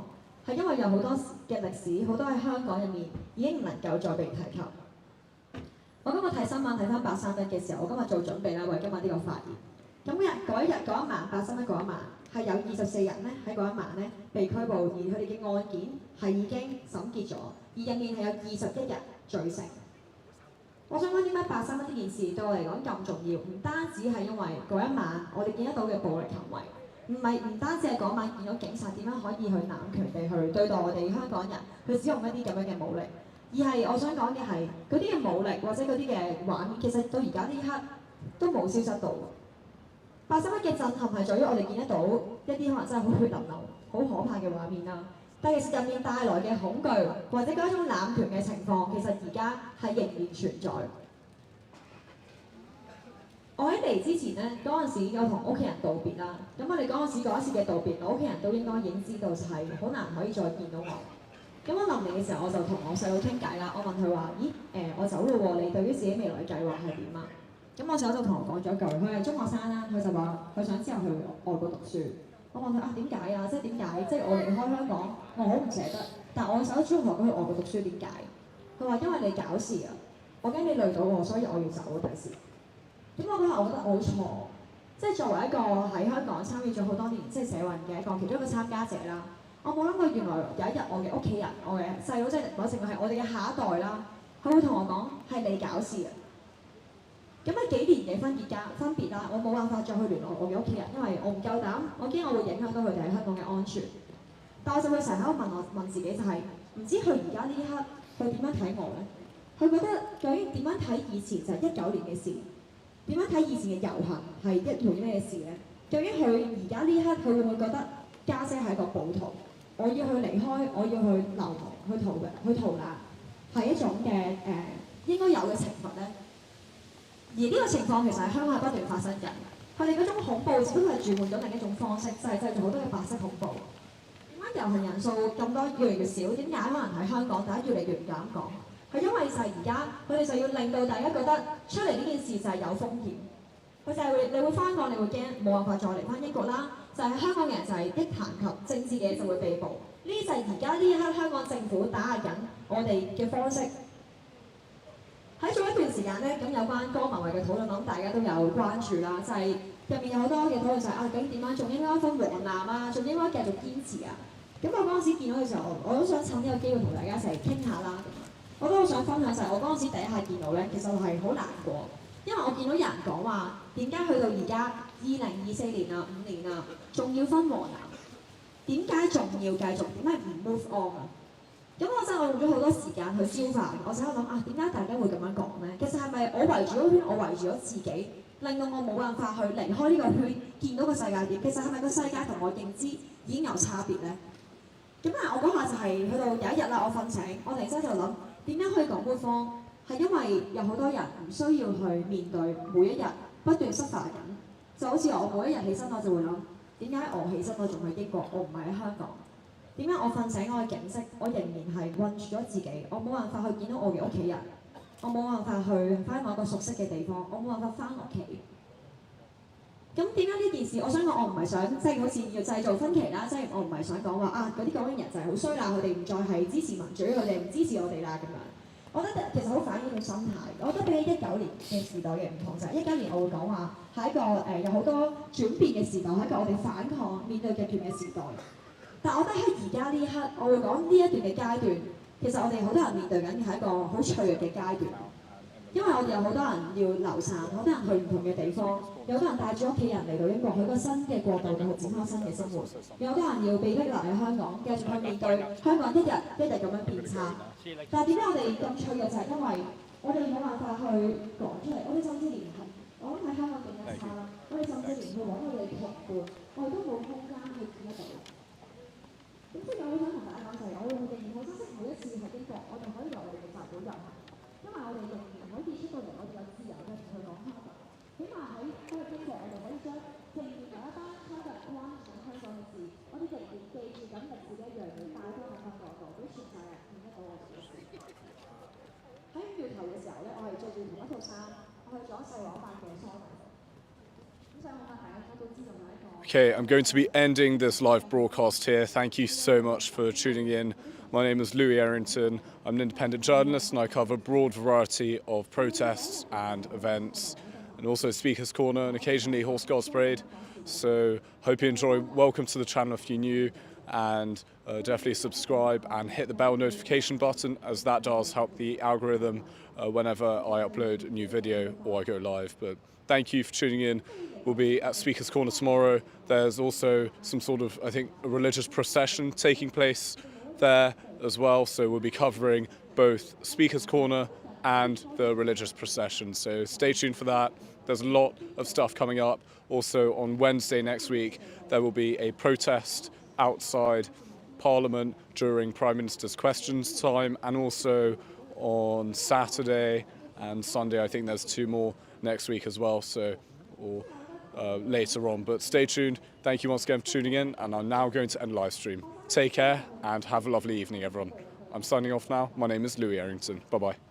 係因為有好多嘅歷史，好多喺香港入面已經唔能夠再被提及。我今日睇新聞睇翻831嘅時候，我今日做準備啦，為今日呢個發言。咁嗰一晚831嗰一晚係有24人咧喺嗰一晚咧被拘捕，而佢哋嘅案件係已經審結咗，而入面係有21日罪成。我想講點解831呢件事對我嚟講咁重要？唔單止係因為嗰一晚我哋見得到嘅暴力行為。唔單止係嗰晚見到警察點樣可以去濫權地去對待我哋香港人，去使用一啲咁樣嘅武力，而係我想講嘅係嗰啲嘅武力或者嗰啲嘅畫面，其實到而家呢一刻都冇消失到。831嘅震撼係在於我哋見得到一啲可能真係好血淋淋、好可怕嘅畫面啦。但係其實入面帶來嘅恐懼或者嗰一種濫權嘅情況，其實而家係仍然存在。我喺嚟之前咧，嗰陣時有同屋企人道別啦。咁我哋嗰陣時嗰一次嘅道別，我屋企人都應該已經知道就係好難可以再見到我。咁我臨嚟嘅時候，我就同我細佬傾偈啦。我問佢話：咦，我走咯喎，你對於自己未來嘅計劃係點啊？咁我細佬就同我講咗一句，佢係中學生啦，佢就話佢想之後去外國讀書。我問佢點解啊？即係點解？即係我離開香港，我好唔捨得。但係我細佬主動同佢去外國讀書，點解？佢話因為你搞事啊，我驚你累到我，所以我要走啊，第時。咁我嗰下我覺得我好錯，即係作為一個喺香港參與咗好多年即係社運嘅一個其中一個參加者啦，我冇諗過原來有一日我嘅屋企人、我嘅細佬即係某程度係我哋嘅下一代啦，佢會同我講係你搞事啊！咁喺幾年嘅分別啦，我冇辦法再去聯絡我嘅屋企人，因為我唔夠膽，我驚我會影響到佢哋喺香港嘅安全。但我就會成日喺度問自己就係、唔知佢而家呢一刻佢點樣睇我咧？佢覺得究竟點樣睇以前就係19年嘅事？點樣睇以前嘅遊行係一回咩事咧？究竟佢而家呢一刻佢會唔會覺得家姐係一個暴徒？我要去離開，我要去流亡、去逃難，係一種嘅應該有嘅懲罰咧。而呢個情況其實喺香港係不斷發生緊。佢哋嗰種恐怖只不過係轉換咗另一種方式，就係製造好多嘅白色恐怖。點解遊行人數咁多越嚟越少，點解可能喺香港大家越嚟越唔敢講？係因為就係而家佢哋就要令到大家覺得出嚟呢件事就係有風險。佢就係你會翻港，你會驚冇辦法再嚟翻英國啦。就係香港人就係一談及政治嘅就會被捕。呢就係而家呢一刻香港政府打壓緊我哋嘅方式。喺早一段時間咧，咁有關江文慧嘅討論，我諗大家都有關注啦。就係入面有好多嘅討論就係究竟點樣仲應該分黃藍啊，仲應該繼續堅持啊。咁我嗰陣時見到嘅時候，我都想趁呢個機會同大家一齊傾下啦。我都好想分享就係我嗰陣時第一下見到咧，其實我係好難過，因為我見到有人講話點解去到而家2024年啊5年啊，仲要分黃藍？點解仲要繼續？點解唔 move on 啊？咁我真係我用咗好多時間去消化，我就喺度諗啊，點解大家會咁樣講咧？其實係咪我圍住嗰圈，我圍住咗自己，令到我冇辦法去離開呢個圈，見到個世界點？其實係咪個世界同我認知已經有差別咧？咁我嗰下就係去到有一日啦，我瞓醒，我突然之間就諗點解可以講官方？係因為有好多人唔需要去面對每一日不斷失發緊，就好似我每一日起身我就會諗，點解我起身我仲喺英國，我唔係喺香港？點解我瞓醒我嘅景色，我仍然係困住咗自己，我冇辦法去見到我嘅屋企人，我冇辦法去翻我一個熟悉嘅地方，我冇辦法翻屋企。咁點解呢件事？我想講我唔係想即係好似要製造分歧啦，即係我唔係想講話啊嗰啲港英人就係好衰啦，佢哋唔再係支持民主，佢哋唔支持我哋啦咁樣。我覺得其實好反映到心態。我覺得比起19年嘅時代嘅唔同就係19年我會講話係一個有好多轉變嘅時代，係一個我哋反抗面對極權嘅時代。但我覺得喺而家呢一刻，我會講呢一段嘅階段，其實我哋好多人面對緊嘅係一個好脆弱嘅階段。因為我哋有好多人要流散，好多人去唔同嘅地方，有好多人帶住屋企人嚟到英國，去個新嘅國度度去展開新嘅生活，有好多人要被迫留喺香港，繼續去面對香港一日一日咁樣變差。但係點解我哋咁脆弱？就係因為我哋冇辦法去講出嚟，我哋甚至連我諗喺香港更加差啦，我哋甚至連去揾我哋嘅同伴，我哋都冇空間去見得到。咁所以我好想同大家講就係，我哋仍然好珍惜每一次喺英國，我哋可以由我哋嘅集會遊行。因為我哋仍然可以出到嚟，我哋有自由嘅去講香港。起碼喺嗰個經濟，我哋可以將正面有一班香港人關注香港嘅事，我哋仍然記住緊歷史嘅一樣嘢，帶翻喺香港度，俾全世界人見得到我哋嘅事。喺5月頭嘅時候咧，我係着住同一套衫，我去咗細網辦嘅梳化。咁細網辦大家都知道係一個。Okay, I'm going to be ending this live broadcast here. Thank you so much for tuning in. My name is Louis Errington. I'm an independent journalist and I cover a broad variety of protests and events and also Speaker's Corner and occasionally Horse Guards Parade. So hope you enjoy. Welcome to the channel if you're new and definitely subscribe and hit the bell notification button as that does help the algorithm whenever I upload a new video or I go live. But thank you for tuning in. We'll be at Speaker's Corner tomorrow. There's also some sort of, I think, a religious procession taking place there as well. So we'll be covering both Speaker's Corner and the religious procession. So stay tuned for that. There's a lot of stuff coming up. Also on Wednesday next week, there will be a protest outside Parliament during Prime Minister's questions time, and also on Saturday and Sunday. I think there's 2 more next week as well. So, or later on, but stay tuned. Thank you once again for tuning in, and I'm now going to end live stream. Take care and have a lovely evening, everyone. I'm signing off now. My name is Louis Errington. Bye bye.